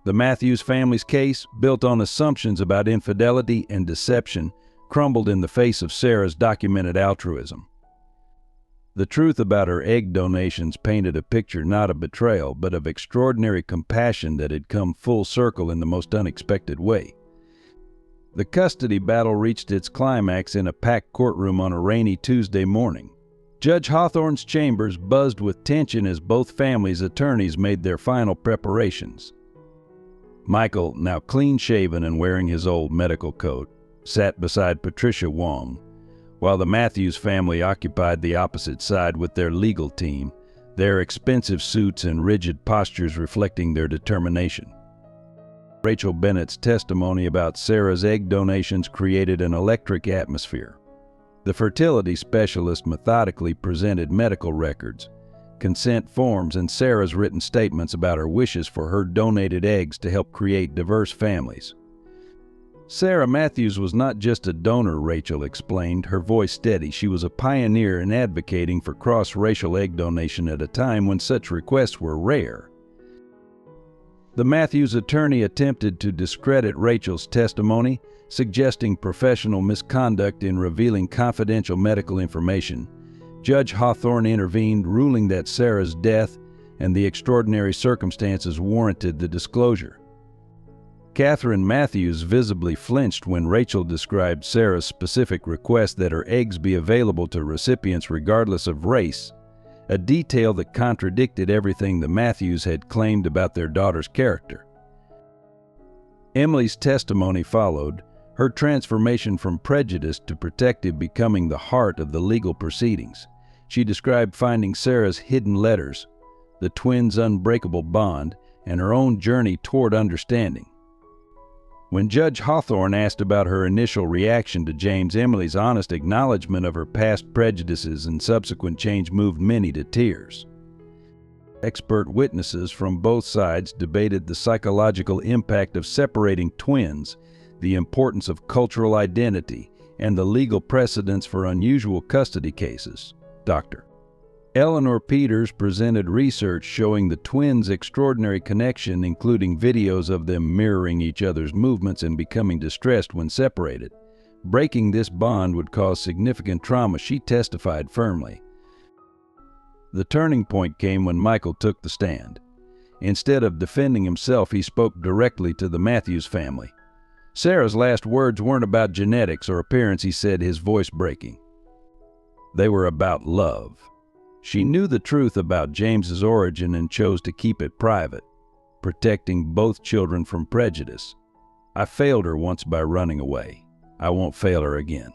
The Matthews family's case, built on assumptions about infidelity and deception, crumbled in the face of Sarah's documented altruism. The truth about her egg donations painted a picture not of betrayal, but of extraordinary compassion that had come full circle in the most unexpected way. The custody battle reached its climax in a packed courtroom on a rainy Tuesday morning. Judge Hawthorne's chambers buzzed with tension as both families' attorneys made their final preparations. Michael, now clean-shaven and wearing his old medical coat, sat beside Patricia Wong, while the Matthews family occupied the opposite side with their legal team, their expensive suits and rigid postures reflecting their determination. Rachel Bennett's testimony about Sarah's egg donations created an electric atmosphere. The fertility specialist methodically presented medical records, consent forms, and Sarah's written statements about her wishes for her donated eggs to help create diverse families. Sarah Matthews was not just a donor, Rachel explained, her voice steady. She was a pioneer in advocating for cross-racial egg donation at a time when such requests were rare. The Matthews attorney attempted to discredit Rachel's testimony, suggesting professional misconduct in revealing confidential medical information. Judge Hawthorne intervened, ruling that Sarah's death and the extraordinary circumstances warranted the disclosure. Catherine Matthews visibly flinched when Rachel described Sarah's specific request that her eggs be available to recipients regardless of race, a detail that contradicted everything the Matthews had claimed about their daughter's character. Emily's testimony followed, her transformation from prejudice to protective becoming the heart of the legal proceedings. She described finding Sarah's hidden letters, the twins' unbreakable bond, and her own journey toward understanding. When Judge Hawthorne asked about her initial reaction to James, Emily's honest acknowledgement of her past prejudices and subsequent change moved many to tears. Expert witnesses from both sides debated the psychological impact of separating twins, the importance of cultural identity, and the legal precedents for unusual custody cases. Dr. Eleanor Peters presented research showing the twins' extraordinary connection, including videos of them mirroring each other's movements and becoming distressed when separated. Breaking this bond would cause significant trauma, she testified firmly. The turning point came when Michael took the stand. Instead of defending himself, he spoke directly to the Matthews family. Sarah's last words weren't about genetics or appearance, he said, his voice breaking. They were about love. She knew the truth about James's origin and chose to keep it private, protecting both children from prejudice. I failed her once by running away. I won't fail her again.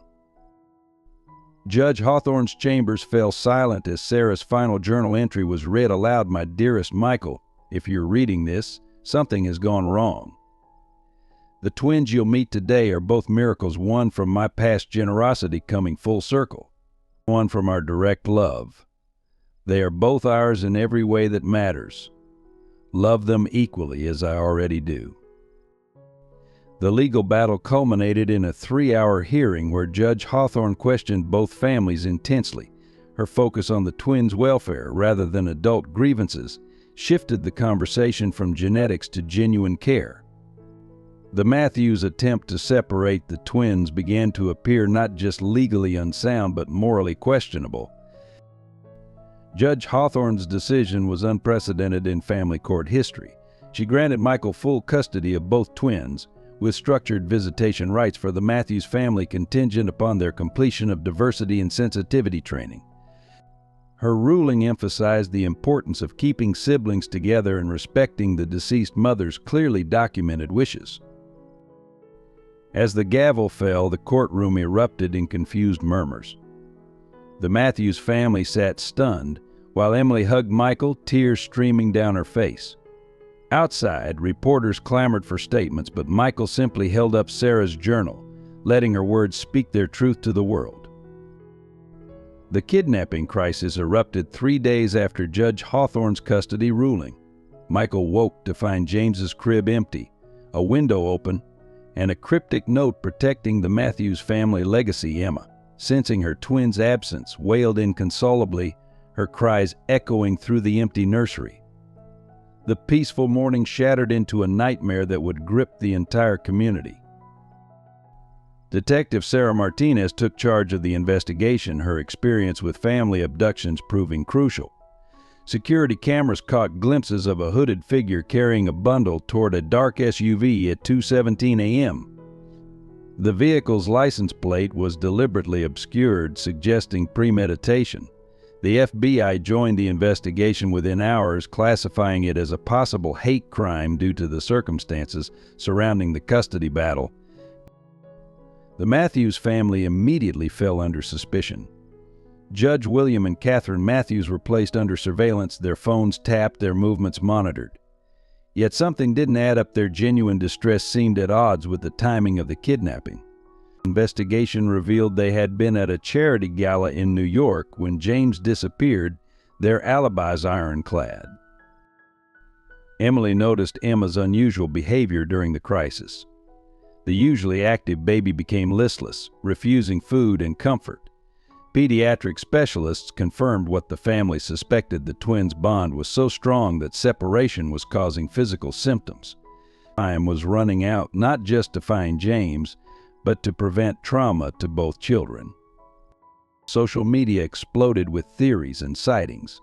Judge Hawthorne's chambers fell silent as Sarah's final journal entry was read aloud. "My dearest Michael, if you're reading this, something has gone wrong. The twins you'll meet today are both miracles, one from my past generosity coming full circle, one from our direct love. They are both ours in every way that matters. Love them equally as I already do." The legal battle culminated in a 3-hour hearing where Judge Hawthorne questioned both families intensely. Her focus on the twins' welfare rather than adult grievances shifted the conversation from genetics to genuine care. The Matthews' attempt to separate the twins began to appear not just legally unsound but morally questionable. Judge Hawthorne's decision was unprecedented in family court history. She granted Michael full custody of both twins, with structured visitation rights for the Matthews family contingent upon their completion of diversity and sensitivity training. Her ruling emphasized the importance of keeping siblings together and respecting the deceased mother's clearly documented wishes. As the gavel fell, the courtroom erupted in confused murmurs. The Matthews family sat stunned, while Emily hugged Michael, tears streaming down her face. Outside, reporters clamored for statements, but Michael simply held up Sarah's journal, letting her words speak their truth to the world. The kidnapping crisis erupted 3 days after Judge Hawthorne's custody ruling. Michael woke to find James's crib empty, a window open, and a cryptic note protecting the Matthews family legacy. Emma, sensing her twin's absence, wailed inconsolably, her cries echoing through the empty nursery. The peaceful morning shattered into a nightmare that would grip the entire community. Detective Sarah Martinez took charge of the investigation, her experience with family abductions proving crucial. Security cameras caught glimpses of a hooded figure carrying a bundle toward a dark SUV at 2:17 a.m. The vehicle's license plate was deliberately obscured, suggesting premeditation. The FBI joined the investigation within hours, classifying it as a possible hate crime due to the circumstances surrounding the custody battle. The Matthews family immediately fell under suspicion. Judge William and Catherine Matthews were placed under surveillance, their phones tapped, their movements monitored. Yet something didn't add up. Their genuine distress seemed at odds with the timing of the kidnapping. Investigation revealed they had been at a charity gala in New York when James disappeared, their alibis ironclad. Emily noticed Emma's unusual behavior during the crisis. The usually active baby became listless, refusing food and comfort. Pediatric specialists confirmed what the family suspected: the twins' bond was so strong that separation was causing physical symptoms. Time was running out, not just to find James, but to prevent trauma to both children. Social media exploded with theories and sightings.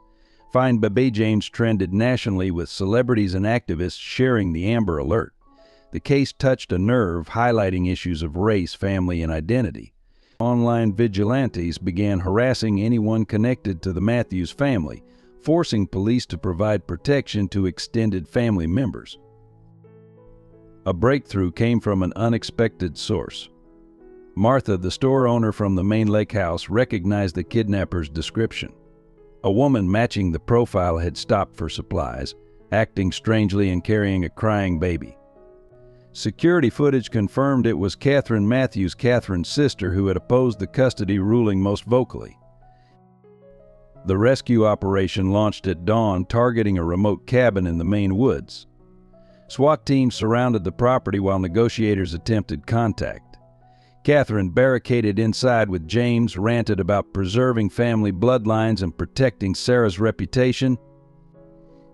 Find Bébé James trended nationally, with celebrities and activists sharing the Amber Alert. The case touched a nerve, highlighting issues of race, family, and identity. Online vigilantes began harassing anyone connected to the Matthews family, forcing police to provide protection to extended family members. A breakthrough came from an unexpected source. Martha, the store owner from the main lake house, recognized the kidnapper's description. A woman matching the profile had stopped for supplies, acting strangely and carrying a crying baby. Security footage confirmed it was Catherine Matthews, Catherine's sister, who had opposed the custody ruling most vocally. The rescue operation launched at dawn, targeting a remote cabin in the Maine woods. SWAT teams surrounded the property while negotiators attempted contact. Catherine, barricaded inside with James, ranted about preserving family bloodlines and protecting Sarah's reputation.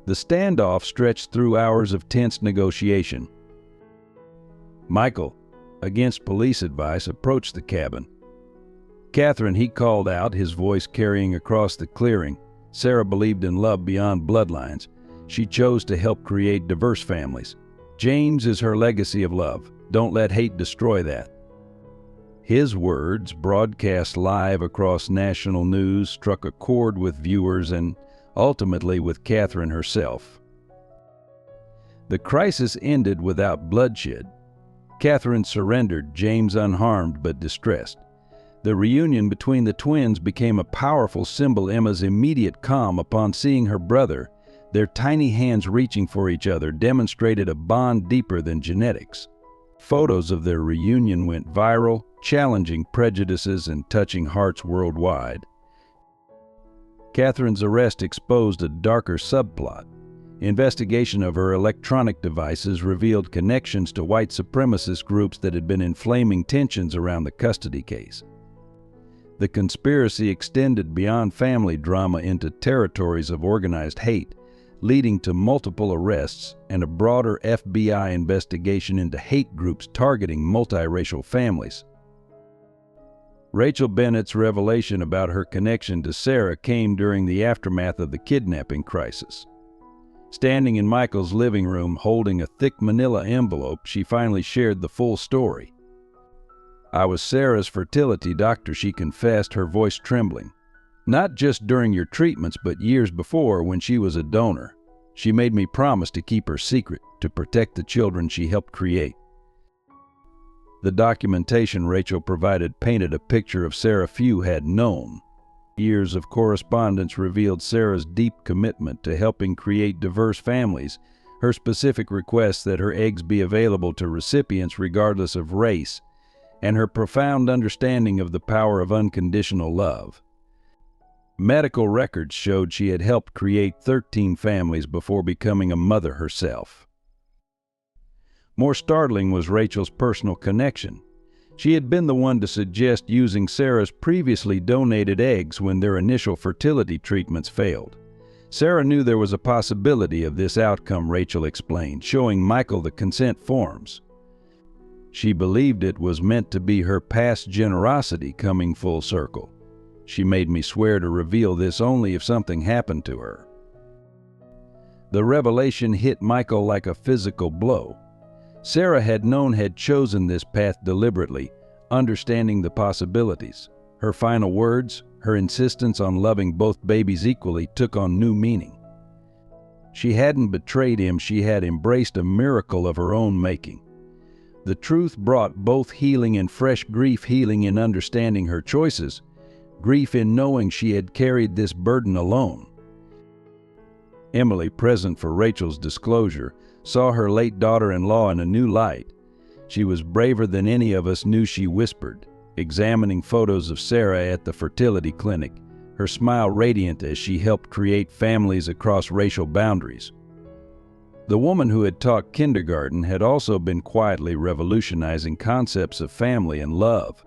The standoff stretched through hours of tense negotiation. Michael, against police advice, approached the cabin. Catherine, he called out, his voice carrying across the clearing. Sarah believed in love beyond bloodlines. She chose to help create diverse families. James is her legacy of love. Don't let hate destroy that. His words, broadcast live across national news, struck a chord with viewers and ultimately with Catherine herself. The crisis ended without bloodshed. Catherine surrendered, James unharmed but distressed. The reunion between the twins became a powerful symbol. Emma's immediate calm upon seeing her brother, their tiny hands reaching for each other, demonstrated a bond deeper than genetics. Photos of their reunion went viral, challenging prejudices and touching hearts worldwide. Catherine's arrest exposed a darker subplot. Investigation of her electronic devices revealed connections to white supremacist groups that had been inflaming tensions around the custody case. The conspiracy extended beyond family drama into territories of organized hate, leading to multiple arrests and a broader FBI investigation into hate groups targeting multiracial families. Rachel Bennett's revelation about her connection to Sarah came during the aftermath of the kidnapping crisis. Standing in Michael's living room holding a thick manila envelope, she finally shared the full story. "I was Sarah's fertility doctor," she confessed, her voice trembling. "Not just during your treatments, but years before, when she was a donor. She made me promise to keep her secret, to protect the children she helped create." The documentation Rachel provided painted a picture of Sarah few had known. Years of correspondence revealed Sarah's deep commitment to helping create diverse families, her specific request that her eggs be available to recipients regardless of race, and her profound understanding of the power of unconditional love. Medical records showed she had helped create 13 families before becoming a mother herself. More startling was Rachel's personal connection. She had been the one to suggest using Sarah's previously donated eggs when their initial fertility treatments failed. Sarah knew there was a possibility of this outcome, Rachel explained, showing Michael the consent forms. She believed it was meant to be her past generosity coming full circle. She made me swear to reveal this only if something happened to her. The revelation hit Michael like a physical blow. Sarah had chosen this path deliberately, understanding the possibilities. Her final words, her insistence on loving both babies equally, took on new meaning. She hadn't betrayed him, she had embraced a miracle of her own making. The truth brought both healing and fresh grief: healing in understanding her choices, grief in knowing she had carried this burden alone. Emily, present for Rachel's disclosure, saw her late daughter-in-law in a new light. She was braver than any of us knew, she whispered, examining photos of Sarah at the fertility clinic, her smile radiant as she helped create families across racial boundaries. The woman who had taught kindergarten had also been quietly revolutionizing concepts of family and love.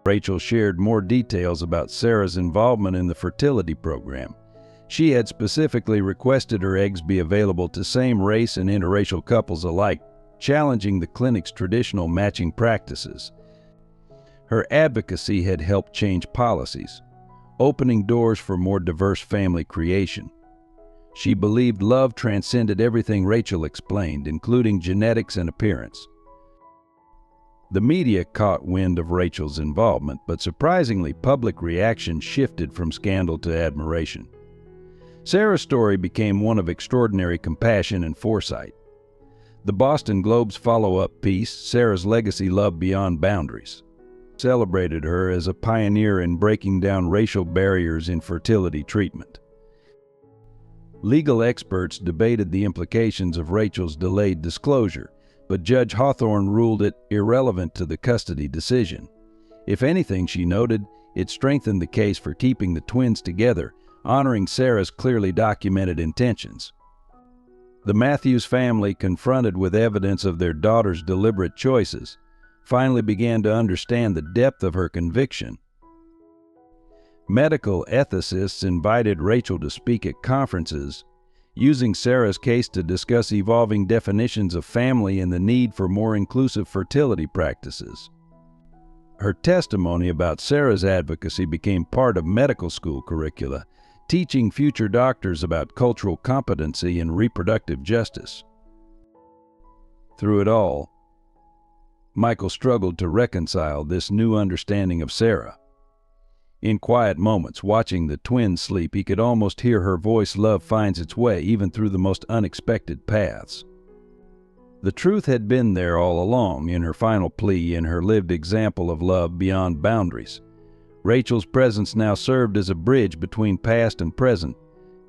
Rachel shared more details about Sarah's involvement in the fertility program. She had specifically requested her eggs be available to same-race and interracial couples alike, challenging the clinic's traditional matching practices. Her advocacy had helped change policies, opening doors for more diverse family creation. She believed love transcended everything, Rachel explained, including genetics and appearance. The media caught wind of Rachel's involvement, but surprisingly, public reaction shifted from scandal to admiration. Sarah's story became one of extraordinary compassion and foresight. The Boston Globe's follow-up piece, Sarah's Legacy: Love Beyond Boundaries, celebrated her as a pioneer in breaking down racial barriers in fertility treatment. Legal experts debated the implications of Rachel's delayed disclosure, but Judge Hawthorne ruled it irrelevant to the custody decision. If anything, she noted, it strengthened the case for keeping the twins together, honoring Sarah's clearly documented intentions. The Matthews family, confronted with evidence of their daughter's deliberate choices, finally began to understand the depth of her conviction. Medical ethicists invited Rachel to speak at conferences, using Sarah's case to discuss evolving definitions of family and the need for more inclusive fertility practices. Her testimony about Sarah's advocacy became part of medical school curricula, teaching future doctors about cultural competency and reproductive justice. Through it all, Michael struggled to reconcile this new understanding of Sarah. In quiet moments, watching the twins sleep, he could almost hear her voice. Love finds its way even through the most unexpected paths. The truth had been there all along, in her final plea, in her lived example of love beyond boundaries. Rachel's presence now served as a bridge between past and present,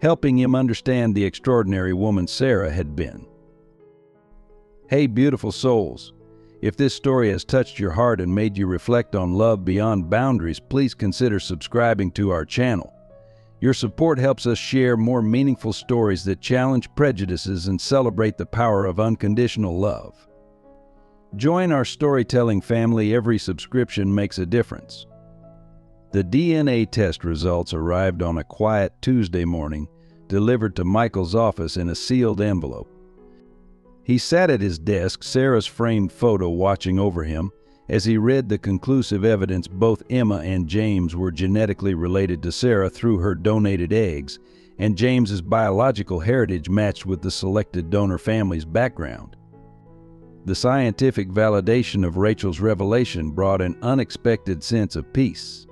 helping him understand the extraordinary woman Sarah had been. Hey, beautiful souls! If this story has touched your heart and made you reflect on love beyond boundaries, please consider subscribing to our channel. Your support helps us share more meaningful stories that challenge prejudices and celebrate the power of unconditional love. Join our storytelling family. Every subscription makes a difference. The DNA test results arrived on a quiet Tuesday morning, delivered to Michael's office in a sealed envelope. He sat at his desk, Sarah's framed photo watching over him. As he read the conclusive evidence, both Emma and James were genetically related to Sarah through her donated eggs, and James's biological heritage matched with the selected donor family's background. The scientific validation of Rachel's revelation brought an unexpected sense of peace.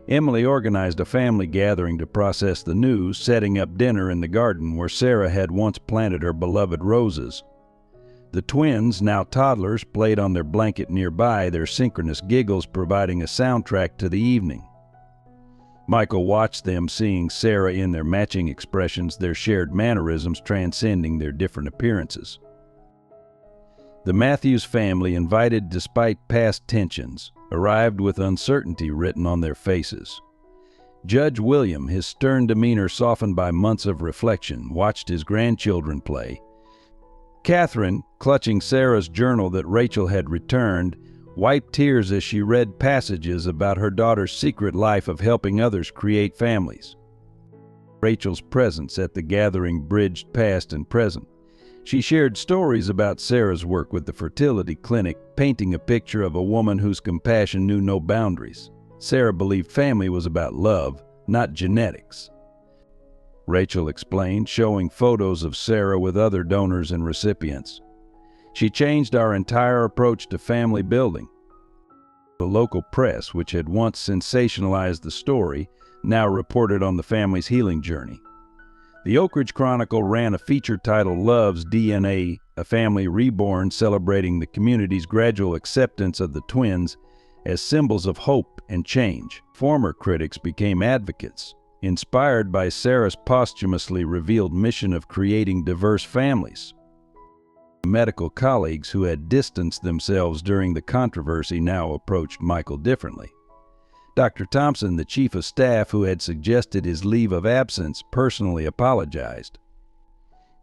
Emily organized a family gathering to process the news, setting up dinner in the garden where Sarah had once planted her beloved roses. The twins, now toddlers, played on their blanket nearby, their synchronous giggles providing a soundtrack to the evening. Michael watched them, seeing Sarah in their matching expressions, their shared mannerisms transcending their different appearances. The Matthews family, invited despite past tensions, arrived with uncertainty written on their faces. Judge William, his stern demeanor softened by months of reflection, watched his grandchildren play. Catherine, clutching Sarah's journal that Rachel had returned, wiped tears as she read passages about her daughter's secret life of helping others create families. Rachel's presence at the gathering bridged past and present. She shared stories about Sarah's work with the fertility clinic, painting a picture of a woman whose compassion knew no boundaries. Sarah believed family was about love, not genetics. Rachel explained, showing photos of Sarah with other donors and recipients. She changed our entire approach to family building. The local press, which had once sensationalized the story, now reported on the family's healing journey. The Oak Ridge Chronicle ran a feature titled Love's DNA, A Family Reborn, celebrating the community's gradual acceptance of the twins as symbols of hope and change. Former critics became advocates, inspired by Sarah's posthumously revealed mission of creating diverse families. Medical colleagues who had distanced themselves during the controversy now approached Michael differently. Dr. Thompson, the chief of staff who had suggested his leave of absence, personally apologized.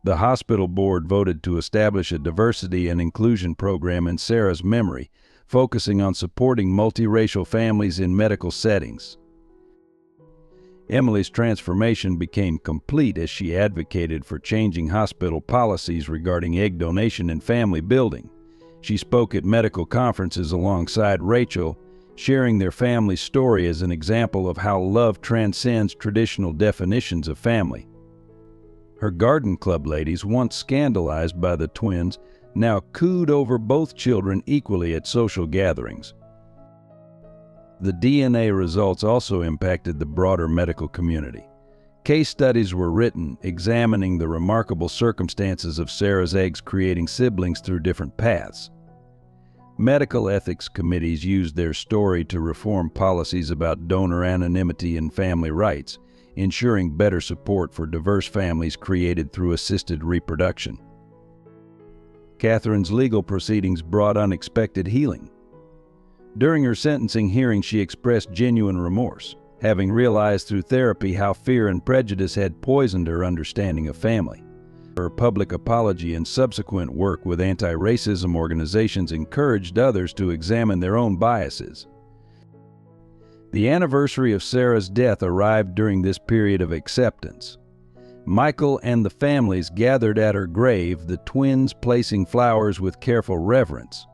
The hospital board voted to establish a diversity and inclusion program in Sarah's memory, focusing on supporting multiracial families in medical settings. Emily's transformation became complete as she advocated for changing hospital policies regarding egg donation and family building. She spoke at medical conferences alongside Rachel, sharing their family's story as an example of how love transcends traditional definitions of family. Her garden club ladies, once scandalized by the twins, now cooed over both children equally at social gatherings. The DNA results also impacted the broader medical community. Case studies were written examining the remarkable circumstances of Sarah's eggs creating siblings through different paths. Medical ethics committees used their story to reform policies about donor anonymity and family rights, ensuring better support for diverse families created through assisted reproduction. Catherine's legal proceedings brought unexpected healing. During her sentencing hearing, she expressed genuine remorse, having realized through therapy how fear and prejudice had poisoned her understanding of family. Her public apology and subsequent work with anti-racism organizations encouraged others to examine their own biases. The anniversary of Sarah's death arrived during this period of acceptance. Michael and the families gathered at her grave, the twins placing flowers with careful reverence.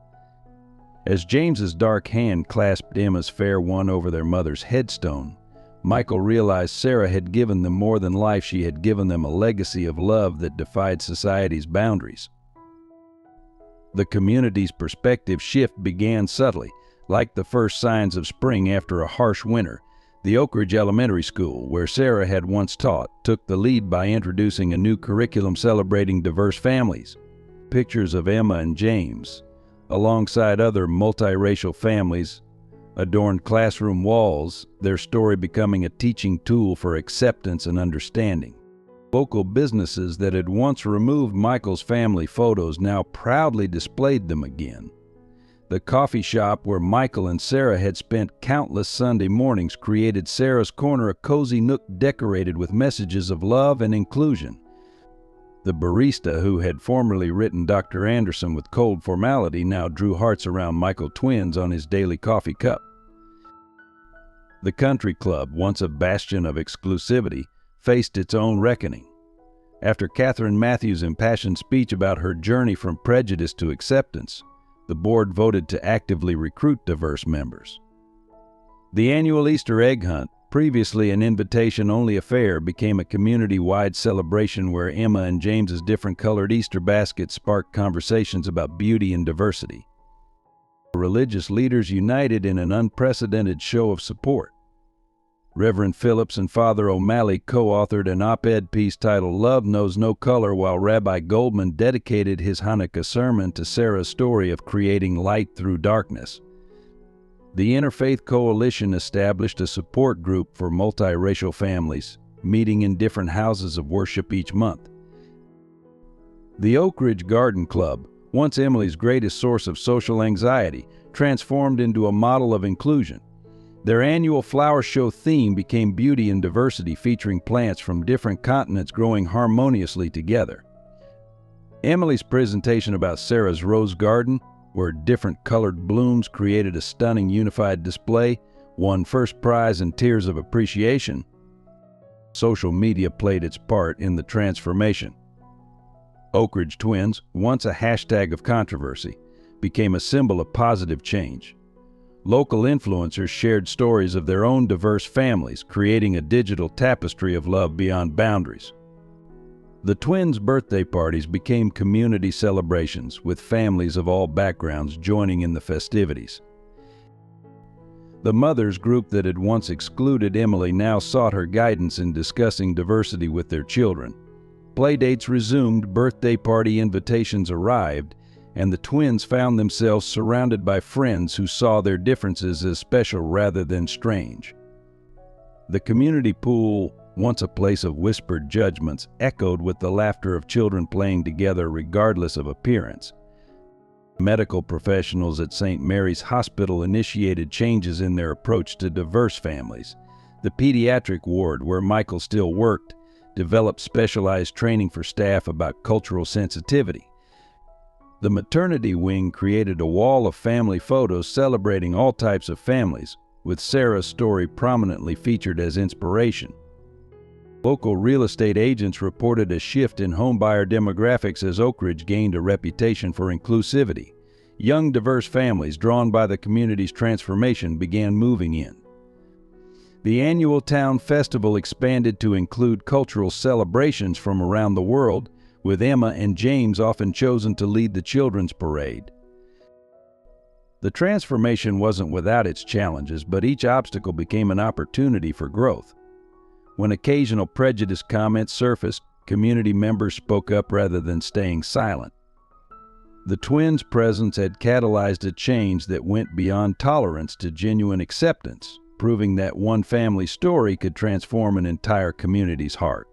As James's dark hand clasped Emma's fair one over their mother's headstone, Michael realized Sarah had given them more than life. She had given them a legacy of love that defied society's boundaries. The community's perspective shift began subtly, like the first signs of spring after a harsh winter. The Oak Ridge Elementary School, where Sarah had once taught, took the lead by introducing a new curriculum celebrating diverse families. Pictures of Emma and James, alongside other multiracial families, adorned classroom walls, their story becoming a teaching tool for acceptance and understanding. Local businesses that had once removed Michael's family photos now proudly displayed them again. The coffee shop where Michael and Sarah had spent countless Sunday mornings created Sarah's Corner, a cozy nook decorated with messages of love and inclusion. The barista who had formerly written Dr. Anderson with cold formality now drew hearts around Michael twins on his daily coffee cup. The country club, once a bastion of exclusivity, faced its own reckoning. After Catherine Matthews' impassioned speech about her journey from prejudice to acceptance, the board voted to actively recruit diverse members. The annual Easter egg hunt, previously an invitation-only affair, became a community-wide celebration where Emma and James's different-colored Easter baskets sparked conversations about beauty and diversity. Religious leaders united in an unprecedented show of support. Reverend Phillips and Father O'Malley co-authored an op-ed piece titled Love Knows No Color, while Rabbi Goldman dedicated his Hanukkah sermon to Sarah's story of creating light through darkness. The Interfaith Coalition established a support group for multiracial families, meeting in different houses of worship each month. The Oak Ridge Garden Club, once Emily's greatest source of social anxiety, transformed into a model of inclusion. Their annual flower show theme became Beauty and Diversity, featuring plants from different continents growing harmoniously together. Emily's presentation about Sarah's rose garden, where different colored blooms created a stunning unified display, won first prize and tears of appreciation. Social media played its part in the transformation. Oak Ridge Twins, once a hashtag of controversy, became a symbol of positive change. Local influencers shared stories of their own diverse families, creating a digital tapestry of love beyond boundaries. The twins' birthday parties became community celebrations, with families of all backgrounds joining in the festivities. The mothers group that had once excluded Emily now sought her guidance in discussing diversity with their children. Playdates resumed, birthday party invitations arrived, and the twins found themselves surrounded by friends who saw their differences as special rather than strange. The community pool, once a place of whispered judgments, echoed with the laughter of children playing together regardless of appearance. Medical professionals at St. Mary's Hospital initiated changes in their approach to diverse families. The pediatric ward, where Michael still worked, developed specialized training for staff about cultural sensitivity. The maternity wing created a wall of family photos celebrating all types of families, with Sarah's story prominently featured as inspiration. Local real estate agents reported a shift in homebuyer demographics as Oak Ridge gained a reputation for inclusivity. Young, diverse families drawn by the community's transformation began moving in. The annual town festival expanded to include cultural celebrations from around the world, with Emma and James often chosen to lead the children's parade. The transformation wasn't without its challenges, but each obstacle became an opportunity for growth. When occasional prejudice comments surfaced, community members spoke up rather than staying silent. The twins' presence had catalyzed a change that went beyond tolerance to genuine acceptance, proving that one family story could transform an entire community's heart.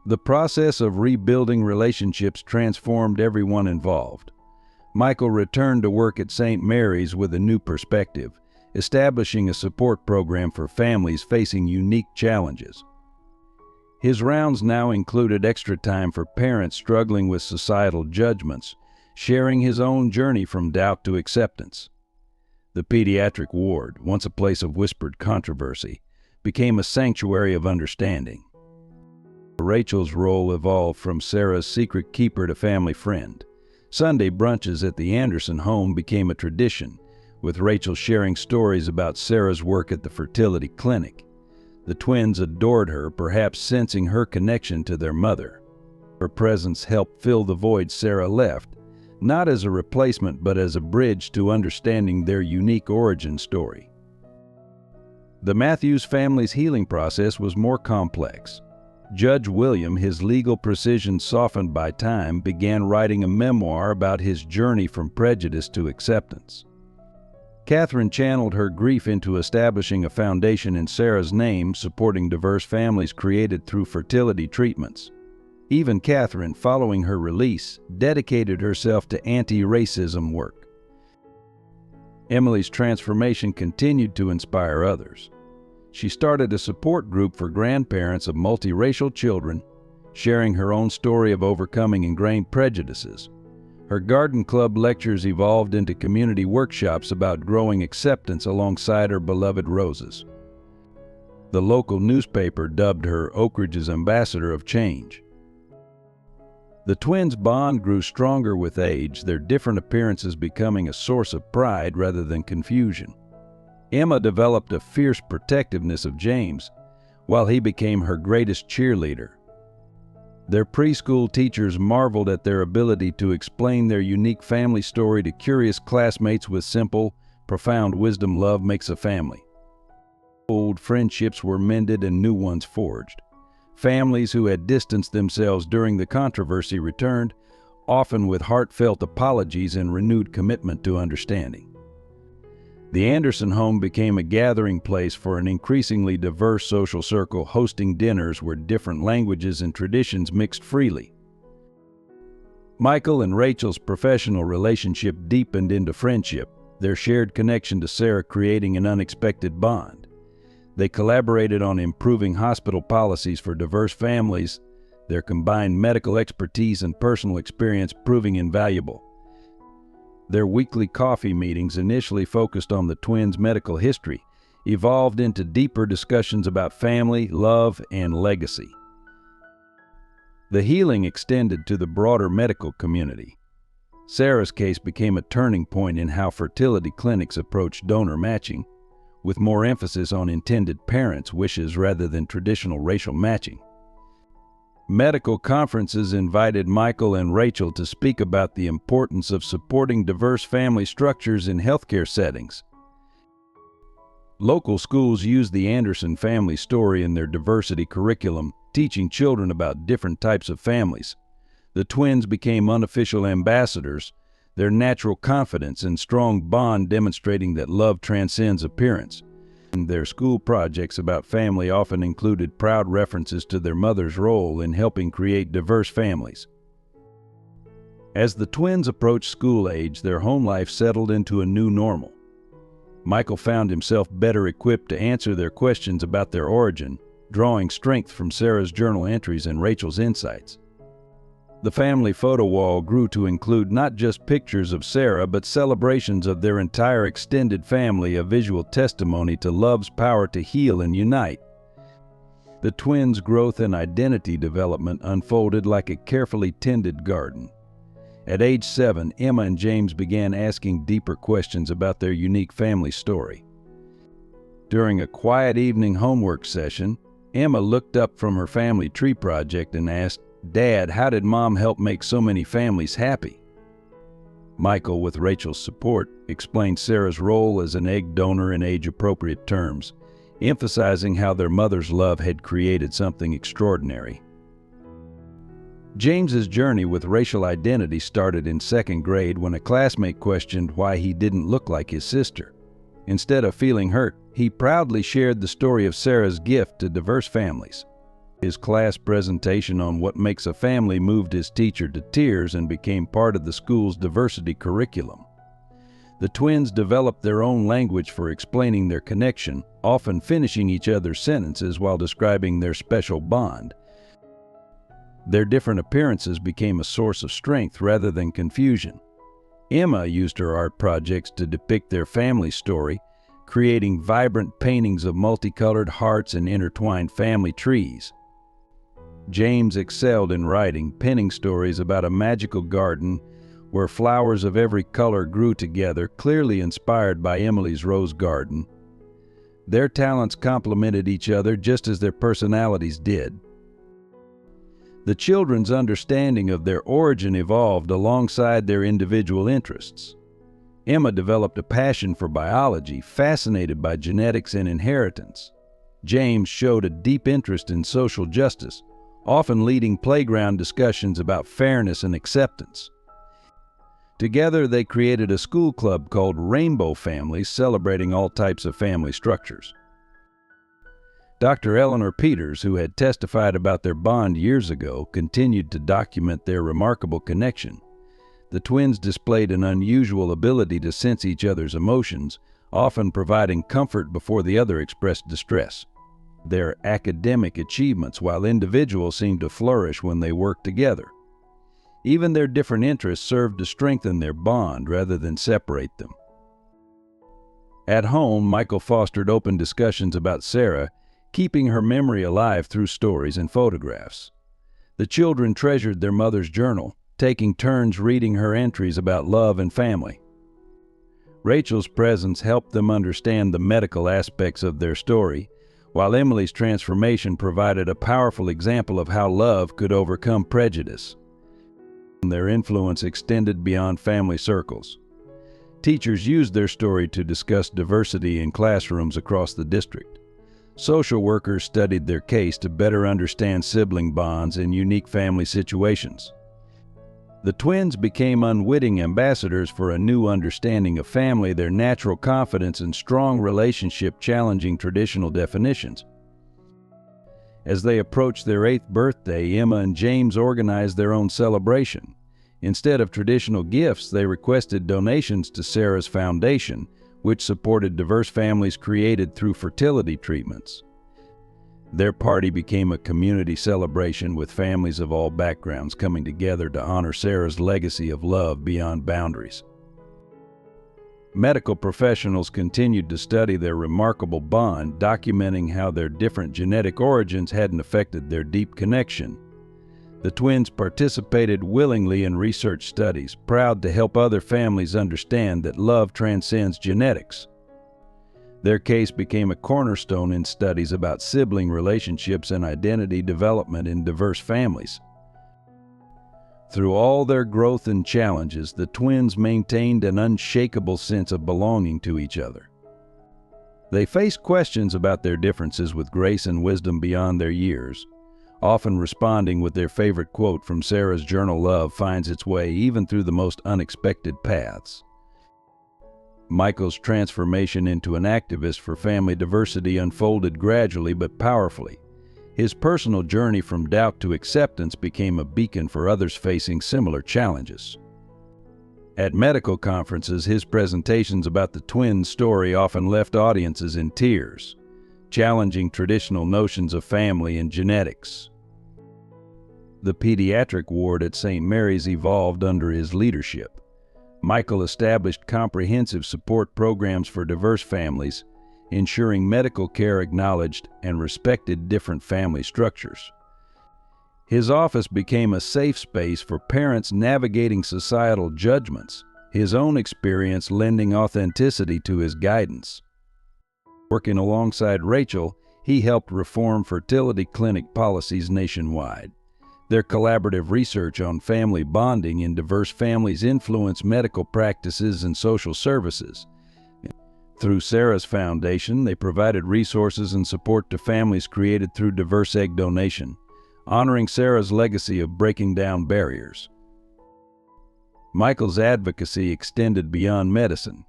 The process of rebuilding relationships transformed everyone involved. Michael returned to work at St. Mary's with a new perspective, establishing a support program for families facing unique challenges. His rounds now included extra time for parents struggling with societal judgments, sharing his own journey from doubt to acceptance. The pediatric ward, once a place of whispered controversy, became a sanctuary of understanding. Rachel's role evolved from Sarah's secret keeper to family friend. Sunday brunches at the Anderson home became a tradition, with Rachel sharing stories about Sarah's work at the fertility clinic. The twins adored her, perhaps sensing her connection to their mother. Her presence helped fill the void Sarah left, not as a replacement but as a bridge to understanding their unique origin story. The Matthews family's healing process was more complex. Judge William, his legal precision softened by time, began writing a memoir about his journey from prejudice to acceptance. Catherine channeled her grief into establishing a foundation in Sarah's name, supporting diverse families created through fertility treatments. Even Catherine, following her release, dedicated herself to anti-racism work. Emily's transformation continued to inspire others. She started a support group for grandparents of multiracial children, sharing her own story of overcoming ingrained prejudices. Her garden club lectures evolved into community workshops about growing acceptance alongside her beloved roses. The local newspaper dubbed her Oak Ridge's ambassador of change. The twins' bond grew stronger with age, their different appearances becoming a source of pride rather than confusion. Emma developed a fierce protectiveness of James, while he became her greatest cheerleader. Their preschool teachers marveled at their ability to explain their unique family story to curious classmates with simple, profound wisdom. Love makes a family. Old friendships were mended and new ones forged. Families who had distanced themselves during the controversy returned, often with heartfelt apologies and renewed commitment to understanding. The Anderson home became a gathering place for an increasingly diverse social circle, hosting dinners where different languages and traditions mixed freely. Michael and Rachel's professional relationship deepened into friendship, their shared connection to Sarah creating an unexpected bond. They collaborated on improving hospital policies for diverse families, their combined medical expertise and personal experience proving invaluable. Their weekly coffee meetings, initially focused on the twins' medical history, evolved into deeper discussions about family, love, and legacy. The healing extended to the broader medical community. Sarah's case became a turning point in how fertility clinics approached donor matching, with more emphasis on intended parents' wishes rather than traditional racial matching. Medical conferences invited Michael and Rachel to speak about the importance of supporting diverse family structures in healthcare settings. Local schools used the Anderson family story in their diversity curriculum, teaching children about different types of families. The twins became unofficial ambassadors, their natural confidence and strong bond demonstrating that love transcends appearance. Their school projects about family often included proud references to their mother's role in helping create diverse families. As the twins approached school age, their home life settled into a new normal. Michael found himself better equipped to answer their questions about their origin, drawing strength from Sarah's journal entries and Rachel's insights. The family photo wall grew to include not just pictures of Sarah, but celebrations of their entire extended family, a visual testimony to love's power to heal and unite. The twins' growth and identity development unfolded like a carefully tended garden. At age 7, Emma and James began asking deeper questions about their unique family story. During a quiet evening homework session, Emma looked up from her family tree project and asked, "Dad, how did Mom help make so many families happy?" Michael, with Rachel's support, explained Sarah's role as an egg donor in age-appropriate terms, emphasizing how their mother's love had created something extraordinary. James's journey with racial identity started in 2nd grade when a classmate questioned why he didn't look like his sister. Instead of feeling hurt, he proudly shared the story of Sarah's gift to diverse families. His class presentation on what makes a family moved his teacher to tears and became part of the school's diversity curriculum. The twins developed their own language for explaining their connection, often finishing each other's sentences while describing their special bond. Their different appearances became a source of strength rather than confusion. Emma used her art projects to depict their family story, creating vibrant paintings of multicolored hearts and intertwined family trees. James excelled in writing, penning stories about a magical garden where flowers of every color grew together, clearly inspired by Emily's rose garden. Their talents complemented each other just as their personalities did. The children's understanding of their origin evolved alongside their individual interests. Emma developed a passion for biology, fascinated by genetics and inheritance. James showed a deep interest in social justice, often leading playground discussions about fairness and acceptance. Together, they created a school club called Rainbow Families, celebrating all types of family structures. Dr. Eleanor Peters, who had testified about their bond years ago, continued to document their remarkable connection. The twins displayed an unusual ability to sense each other's emotions, often providing comfort before the other expressed distress. Their academic achievements, while individual, seemed to flourish when they worked together. Even their different interests served to strengthen their bond rather than separate them. At home, Michael fostered open discussions about Sarah, keeping her memory alive through stories and photographs. The children treasured their mother's journal, taking turns reading her entries about love and family. Rachel's presence helped them understand the medical aspects of their story, while Emily's transformation provided a powerful example of how love could overcome prejudice. Their influence extended beyond family circles. Teachers used their story to discuss diversity in classrooms across the district. Social workers studied their case to better understand sibling bonds in unique family situations. The twins became unwitting ambassadors for a new understanding of family, their natural confidence and strong relationship challenging traditional definitions. As they approached their 8th birthday, Emma and James organized their own celebration. Instead of traditional gifts, they requested donations to Sarah's foundation, which supported diverse families created through fertility treatments. Their party became a community celebration with families of all backgrounds coming together to honor Sarah's legacy of love beyond boundaries. Medical professionals continued to study their remarkable bond, documenting how their different genetic origins hadn't affected their deep connection. The twins participated willingly in research studies, proud to help other families understand that love transcends genetics. Their case became a cornerstone in studies about sibling relationships and identity development in diverse families. Through all their growth and challenges, the twins maintained an unshakable sense of belonging to each other. They faced questions about their differences with grace and wisdom beyond their years, often responding with their favorite quote from Sarah's journal. Love finds its way even through the most unexpected paths. Michael's transformation into an activist for family diversity unfolded gradually but powerfully. His personal journey from doubt to acceptance became a beacon for others facing similar challenges. At medical conferences, his presentations about the twins' story often left audiences in tears, challenging traditional notions of family and genetics. The pediatric ward at St. Mary's evolved under his leadership. Michael established comprehensive support programs for diverse families, ensuring medical care acknowledged and respected different family structures. His office became a safe space for parents navigating societal judgments, his own experience lending authenticity to his guidance. Working alongside Rachel, he helped reform fertility clinic policies nationwide. Their collaborative research on family bonding in diverse families influenced medical practices and social services. Through Sarah's Foundation, they provided resources and support to families created through diverse egg donation, honoring Sarah's legacy of breaking down barriers. Michael's advocacy extended beyond medicine.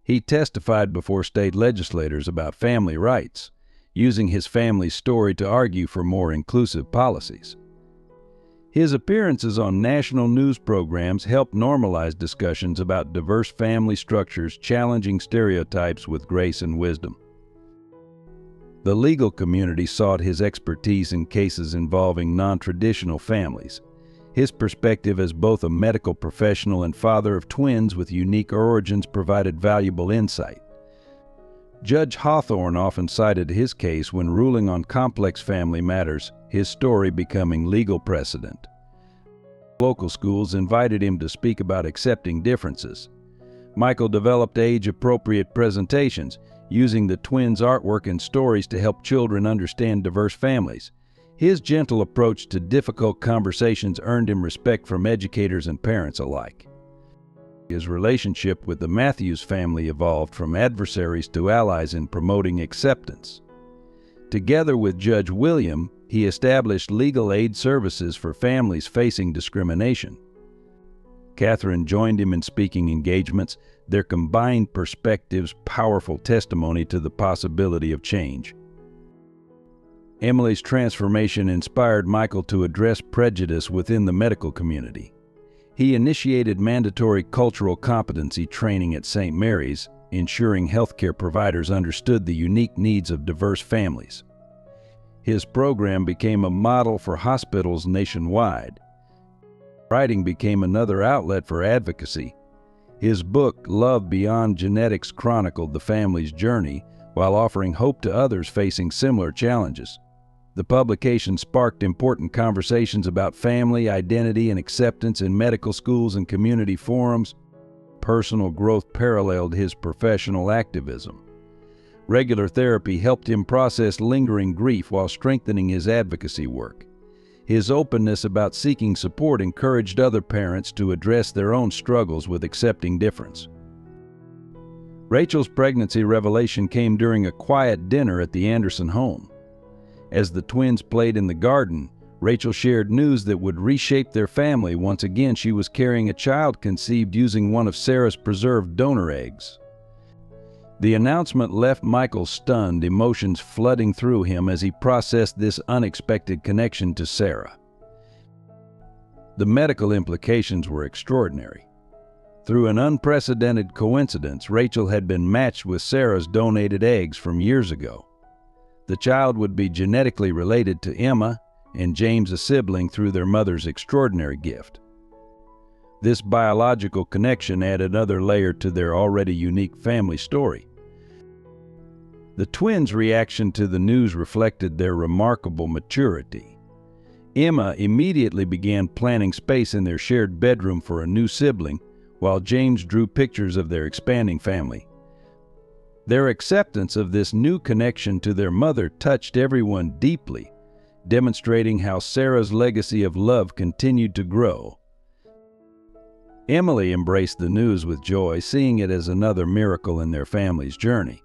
He testified before state legislators about family rights, using his family's story to argue for more inclusive policies. His appearances on national news programs helped normalize discussions about diverse family structures, challenging stereotypes with grace and wisdom. The legal community sought his expertise in cases involving non-traditional families. His perspective as both a medical professional and father of twins with unique origins provided valuable insight. Judge Hawthorne often cited his case when ruling on complex family matters, his story becoming legal precedent. Local schools invited him to speak about accepting differences. Michael developed age-appropriate presentations, using the twins' artwork and stories to help children understand diverse families. His gentle approach to difficult conversations earned him respect from educators and parents alike. His relationship with the Matthews family evolved from adversaries to allies in promoting acceptance. Together with Judge William, he established legal aid services for families facing discrimination. Catherine joined him in speaking engagements, their combined perspectives powerful testimony to the possibility of change. Emily's transformation inspired Michael to address prejudice within the medical community. He initiated mandatory cultural competency training at St. Mary's, ensuring healthcare providers understood the unique needs of diverse families. His program became a model for hospitals nationwide. Writing became another outlet for advocacy. His book, Love Beyond Genetics, chronicled the family's journey while offering hope to others facing similar challenges. The publication sparked important conversations about family, identity, and acceptance in medical schools and community forums. Personal growth paralleled his professional activism. Regular therapy helped him process lingering grief while strengthening his advocacy work. His openness about seeking support encouraged other parents to address their own struggles with accepting difference. Rachel's pregnancy revelation came during a quiet dinner at the Anderson home. As the twins played in the garden, Rachel shared news that would reshape their family. Once again, she was carrying a child conceived using one of Sarah's preserved donor eggs. The announcement left Michael stunned, emotions flooding through him as he processed this unexpected connection to Sarah. The medical implications were extraordinary. Through an unprecedented coincidence, Rachel had been matched with Sarah's donated eggs from years ago. The child would be genetically related to Emma and James, a sibling through their mother's extraordinary gift. This biological connection added another layer to their already unique family story. The twins' reaction to the news reflected their remarkable maturity. Emma immediately began planning space in their shared bedroom for a new sibling, while James drew pictures of their expanding family. Their acceptance of this new connection to their mother touched everyone deeply, demonstrating how Sarah's legacy of love continued to grow. Emily embraced the news with joy, seeing it as another miracle in their family's journey.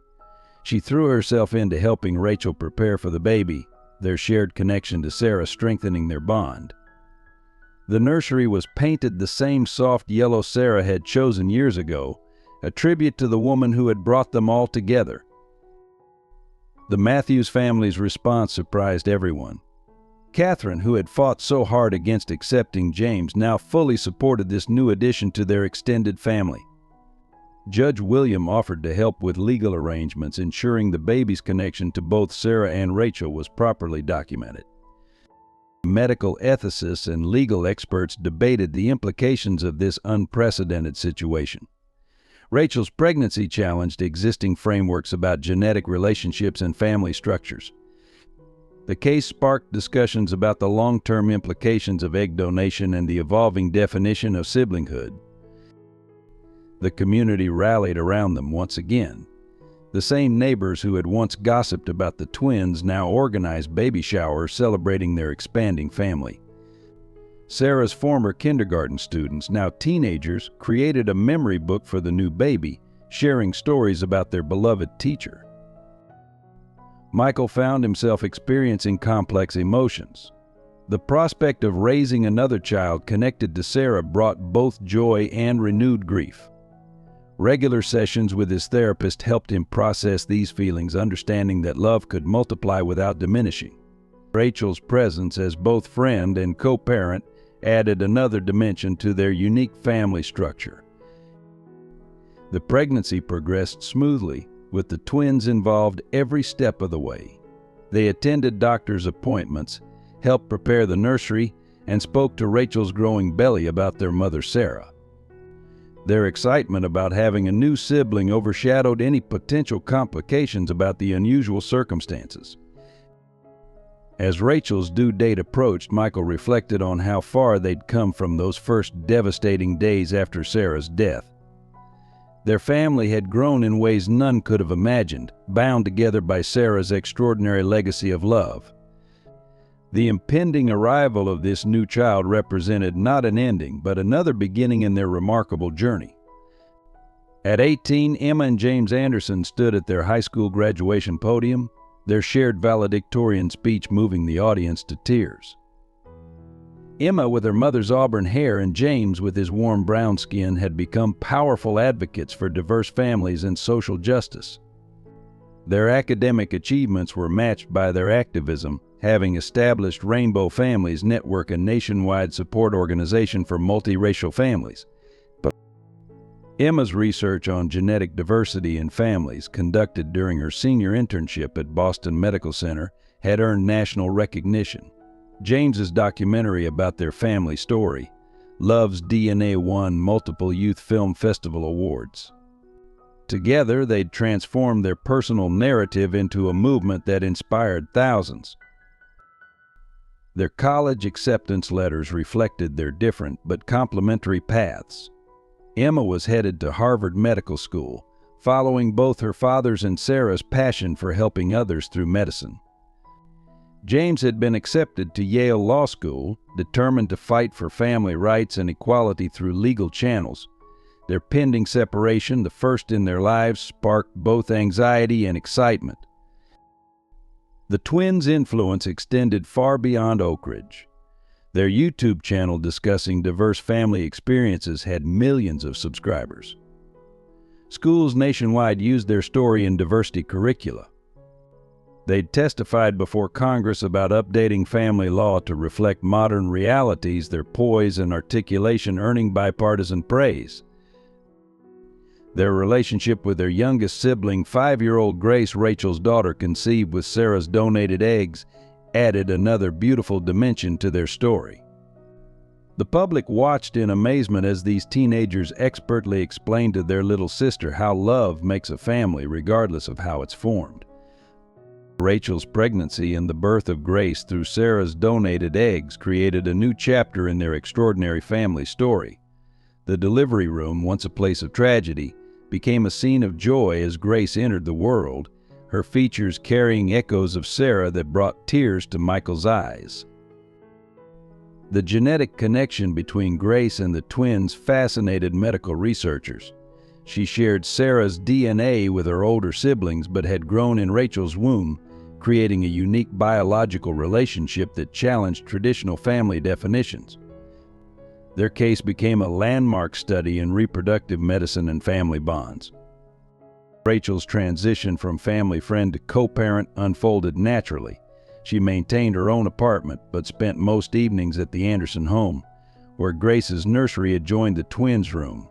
She threw herself into helping Rachel prepare for the baby, their shared connection to Sarah strengthening their bond. The nursery was painted the same soft yellow Sarah had chosen years ago, a tribute to the woman who had brought them all together. The Matthews family's response surprised everyone. Catherine, who had fought so hard against accepting James, now fully supported this new addition to their extended family. Judge William offered to help with legal arrangements, ensuring the baby's connection to both Sarah and Rachel was properly documented. Medical ethicists and legal experts debated the implications of this unprecedented situation. Rachel's pregnancy challenged existing frameworks about genetic relationships and family structures. The case sparked discussions about the long-term implications of egg donation and the evolving definition of siblinghood. The community rallied around them once again. The same neighbors who had once gossiped about the twins now organized baby showers celebrating their expanding family. Sarah's former kindergarten students, now teenagers, created a memory book for the new baby, sharing stories about their beloved teacher. Michael found himself experiencing complex emotions. The prospect of raising another child connected to Sarah brought both joy and renewed grief. Regular sessions with his therapist helped him process these feelings, understanding that love could multiply without diminishing. Rachel's presence as both friend and co-parent added another dimension to their unique family structure. The pregnancy progressed smoothly, with the twins involved every step of the way. They attended doctor's appointments, helped prepare the nursery, and spoke to Rachel's growing belly about their mother Sarah. Their excitement about having a new sibling overshadowed any potential complications about the unusual circumstances. As Rachel's due date approached, Michael reflected on how far they'd come from those first devastating days after Sarah's death. Their family had grown in ways none could have imagined, bound together by Sarah's extraordinary legacy of love. The impending arrival of this new child represented not an ending, but another beginning in their remarkable journey. At 18, Emma and James Anderson stood at their high school graduation podium, their shared valedictorian speech moving the audience to tears. Emma, with her mother's auburn hair, and James, with his warm brown skin, had become powerful advocates for diverse families and social justice. Their academic achievements were matched by their activism, having established Rainbow Families Network, a nationwide support organization for multiracial families. But Emma's research on genetic diversity in families, conducted during her senior internship at Boston Medical Center, had earned national recognition. James's documentary about their family story, Love's DNA, won multiple Youth Film Festival awards. Together, they'd transformed their personal narrative into a movement that inspired thousands. Their college acceptance letters reflected their different but complementary paths. Emma was headed to Harvard Medical School, following both her father's and Sarah's passion for helping others through medicine. James had been accepted to Yale Law School, determined to fight for family rights and equality through legal channels. Their pending separation, the first in their lives, sparked both anxiety and excitement. The twins' influence extended far beyond Oak Ridge. Their YouTube channel discussing diverse family experiences had millions of subscribers. Schools nationwide used their story in diversity curricula. They'd testified before Congress about updating family law to reflect modern realities, their poise and articulation earning bipartisan praise. Their relationship with their youngest sibling, 5-year-old Grace, Rachel's daughter conceived with Sarah's donated eggs, added another beautiful dimension to their story. The public watched in amazement as these teenagers expertly explained to their little sister how love makes a family regardless of how it's formed. Rachel's pregnancy and the birth of Grace through Sarah's donated eggs created a new chapter in their extraordinary family story. The delivery room, once a place of tragedy, became a scene of joy as Grace entered the world, her features carrying echoes of Sarah that brought tears to Michael's eyes. The genetic connection between Grace and the twins fascinated medical researchers. She shared Sarah's DNA with her older siblings but had grown in Rachel's womb, creating a unique biological relationship that challenged traditional family definitions. Their case became a landmark study in reproductive medicine and family bonds. Rachel's transition from family friend to co-parent unfolded naturally. She maintained her own apartment but spent most evenings at the Anderson home, where Grace's nursery had joined the twins' room.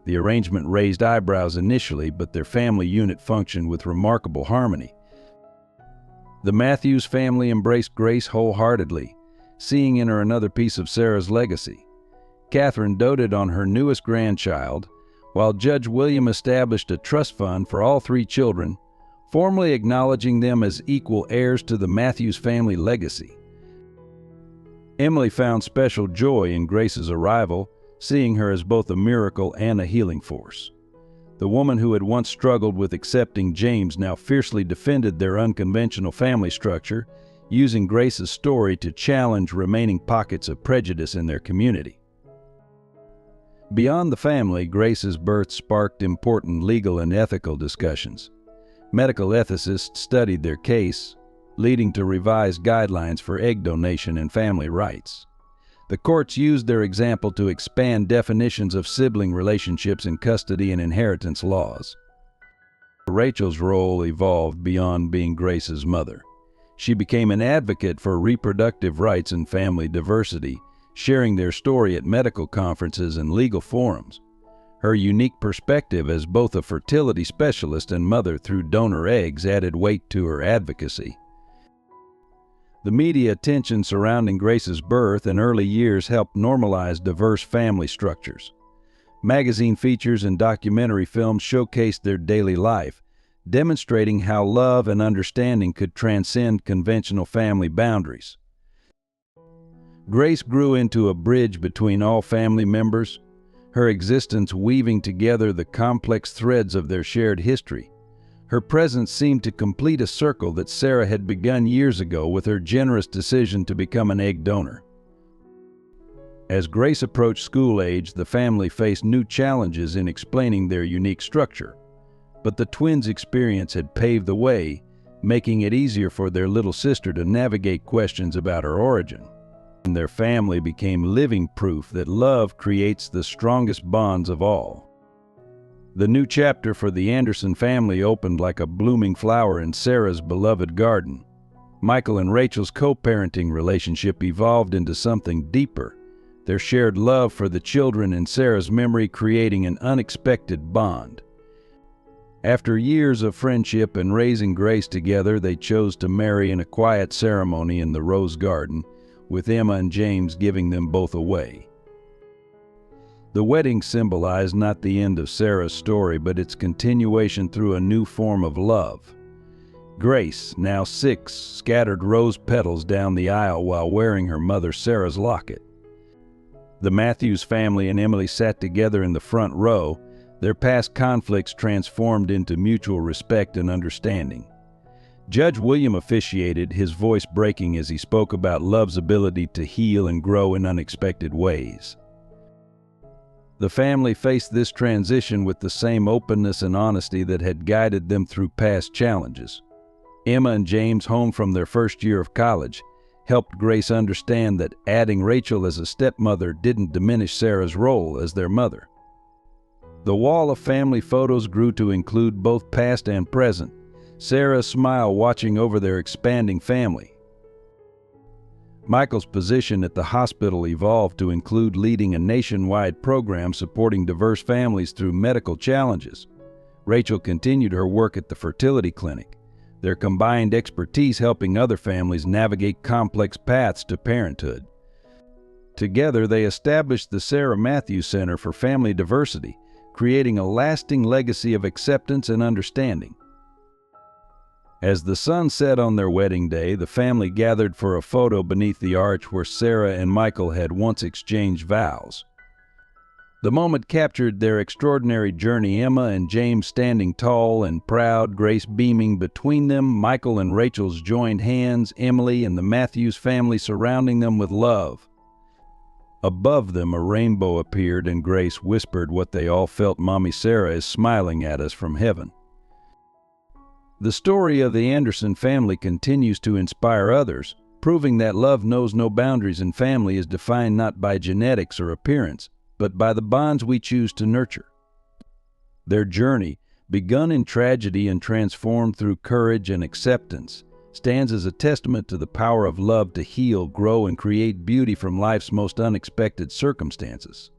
The arrangement raised eyebrows initially, but their family unit functioned with remarkable harmony. The Matthews family embraced Grace wholeheartedly, seeing in her another piece of Sarah's legacy. Catherine doted on her newest grandchild, while Judge William established a trust fund for all 3 children, formally acknowledging them as equal heirs to the Matthews family legacy. Emily found special joy in Grace's arrival, seeing her as both a miracle and a healing force. The woman who had once struggled with accepting James now fiercely defended their unconventional family structure, using Grace's story to challenge remaining pockets of prejudice in their community. Beyond the family, Grace's birth sparked important legal and ethical discussions. Medical ethicists studied their case, leading to revised guidelines for egg donation and family rights. The courts used their example to expand definitions of sibling relationships in custody and inheritance laws. Rachel's role evolved beyond being Grace's mother. She became an advocate for reproductive rights and family diversity, sharing their story at medical conferences and legal forums. Her unique perspective as both a fertility specialist and mother through donor eggs added weight to her advocacy. The media attention surrounding Grace's birth and early years helped normalize diverse family structures. Magazine features and documentary films showcased their daily life, demonstrating how love and understanding could transcend conventional family boundaries. Grace grew into a bridge between all family members, her existence weaving together the complex threads of their shared history. Her presence seemed to complete a circle that Sarah had begun years ago with her generous decision to become an egg donor. As Grace approached school age, the family faced new challenges in explaining their unique structure, but the twins' experience had paved the way, making it easier for their little sister to navigate questions about her origin. Their family became living proof that love creates the strongest bonds of all. The new chapter for the Anderson family opened like a blooming flower in Sarah's beloved garden. Michael and Rachel's co-parenting relationship evolved into something deeper, their shared love for the children in Sarah's memory creating an unexpected bond. After years of friendship and raising Grace together, they chose to marry in a quiet ceremony in the Rose Garden, with Emma and James giving them both away. The wedding symbolized not the end of Sarah's story, but its continuation through a new form of love. Grace, now 6, scattered rose petals down the aisle while wearing her mother Sarah's locket. The Matthews family and Emily sat together in the front row, their past conflicts transformed into mutual respect and understanding. Judge William officiated, his voice breaking as he spoke about love's ability to heal and grow in unexpected ways. The family faced this transition with the same openness and honesty that had guided them through past challenges. Emma and James, home from their first year of college, helped Grace understand that adding Rachel as a stepmother didn't diminish Sarah's role as their mother. The wall of family photos grew to include both past and present, Sarah's smile watching over their expanding family. Michael's position at the hospital evolved to include leading a nationwide program supporting diverse families through medical challenges. Rachel continued her work at the fertility clinic, their combined expertise helping other families navigate complex paths to parenthood. Together, they established the Sarah Matthews Center for Family Diversity, creating a lasting legacy of acceptance and understanding. As the sun set on their wedding day, the family gathered for a photo beneath the arch where Sarah and Michael had once exchanged vows. The moment captured their extraordinary journey, Emma and James standing tall and proud, Grace beaming between them, Michael and Rachel's joined hands, Emily and the Matthews family surrounding them with love. Above them, a rainbow appeared and Grace whispered what they all felt: Mommy Sarah is smiling at us from heaven. The story of the Anderson family continues to inspire others, proving that love knows no boundaries and family is defined not by genetics or appearance, but by the bonds we choose to nurture. Their journey, begun in tragedy and transformed through courage and acceptance, stands as a testament to the power of love to heal, grow, and create beauty from life's most unexpected circumstances.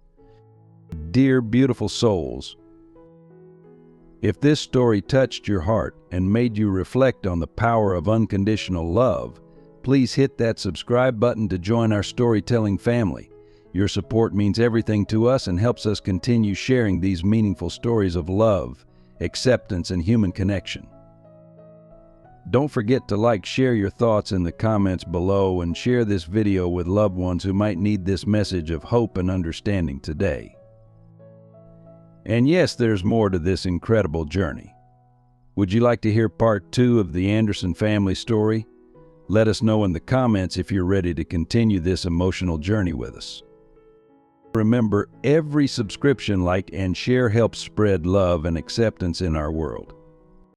Dear beautiful souls, if this story touched your heart and made you reflect on the power of unconditional love, please hit that subscribe button to join our storytelling family. Your support means everything to us and helps us continue sharing these meaningful stories of love, acceptance, and human connection. Don't forget to like, share your thoughts in the comments below, and share this video with loved ones who might need this message of hope and understanding today. And yes, there's more to this incredible journey. Would you like to hear part 2 of the Anderson family story? Let us know in the comments if you're ready to continue this emotional journey with us. Remember, every subscription, like, and share helps spread love and acceptance in our world.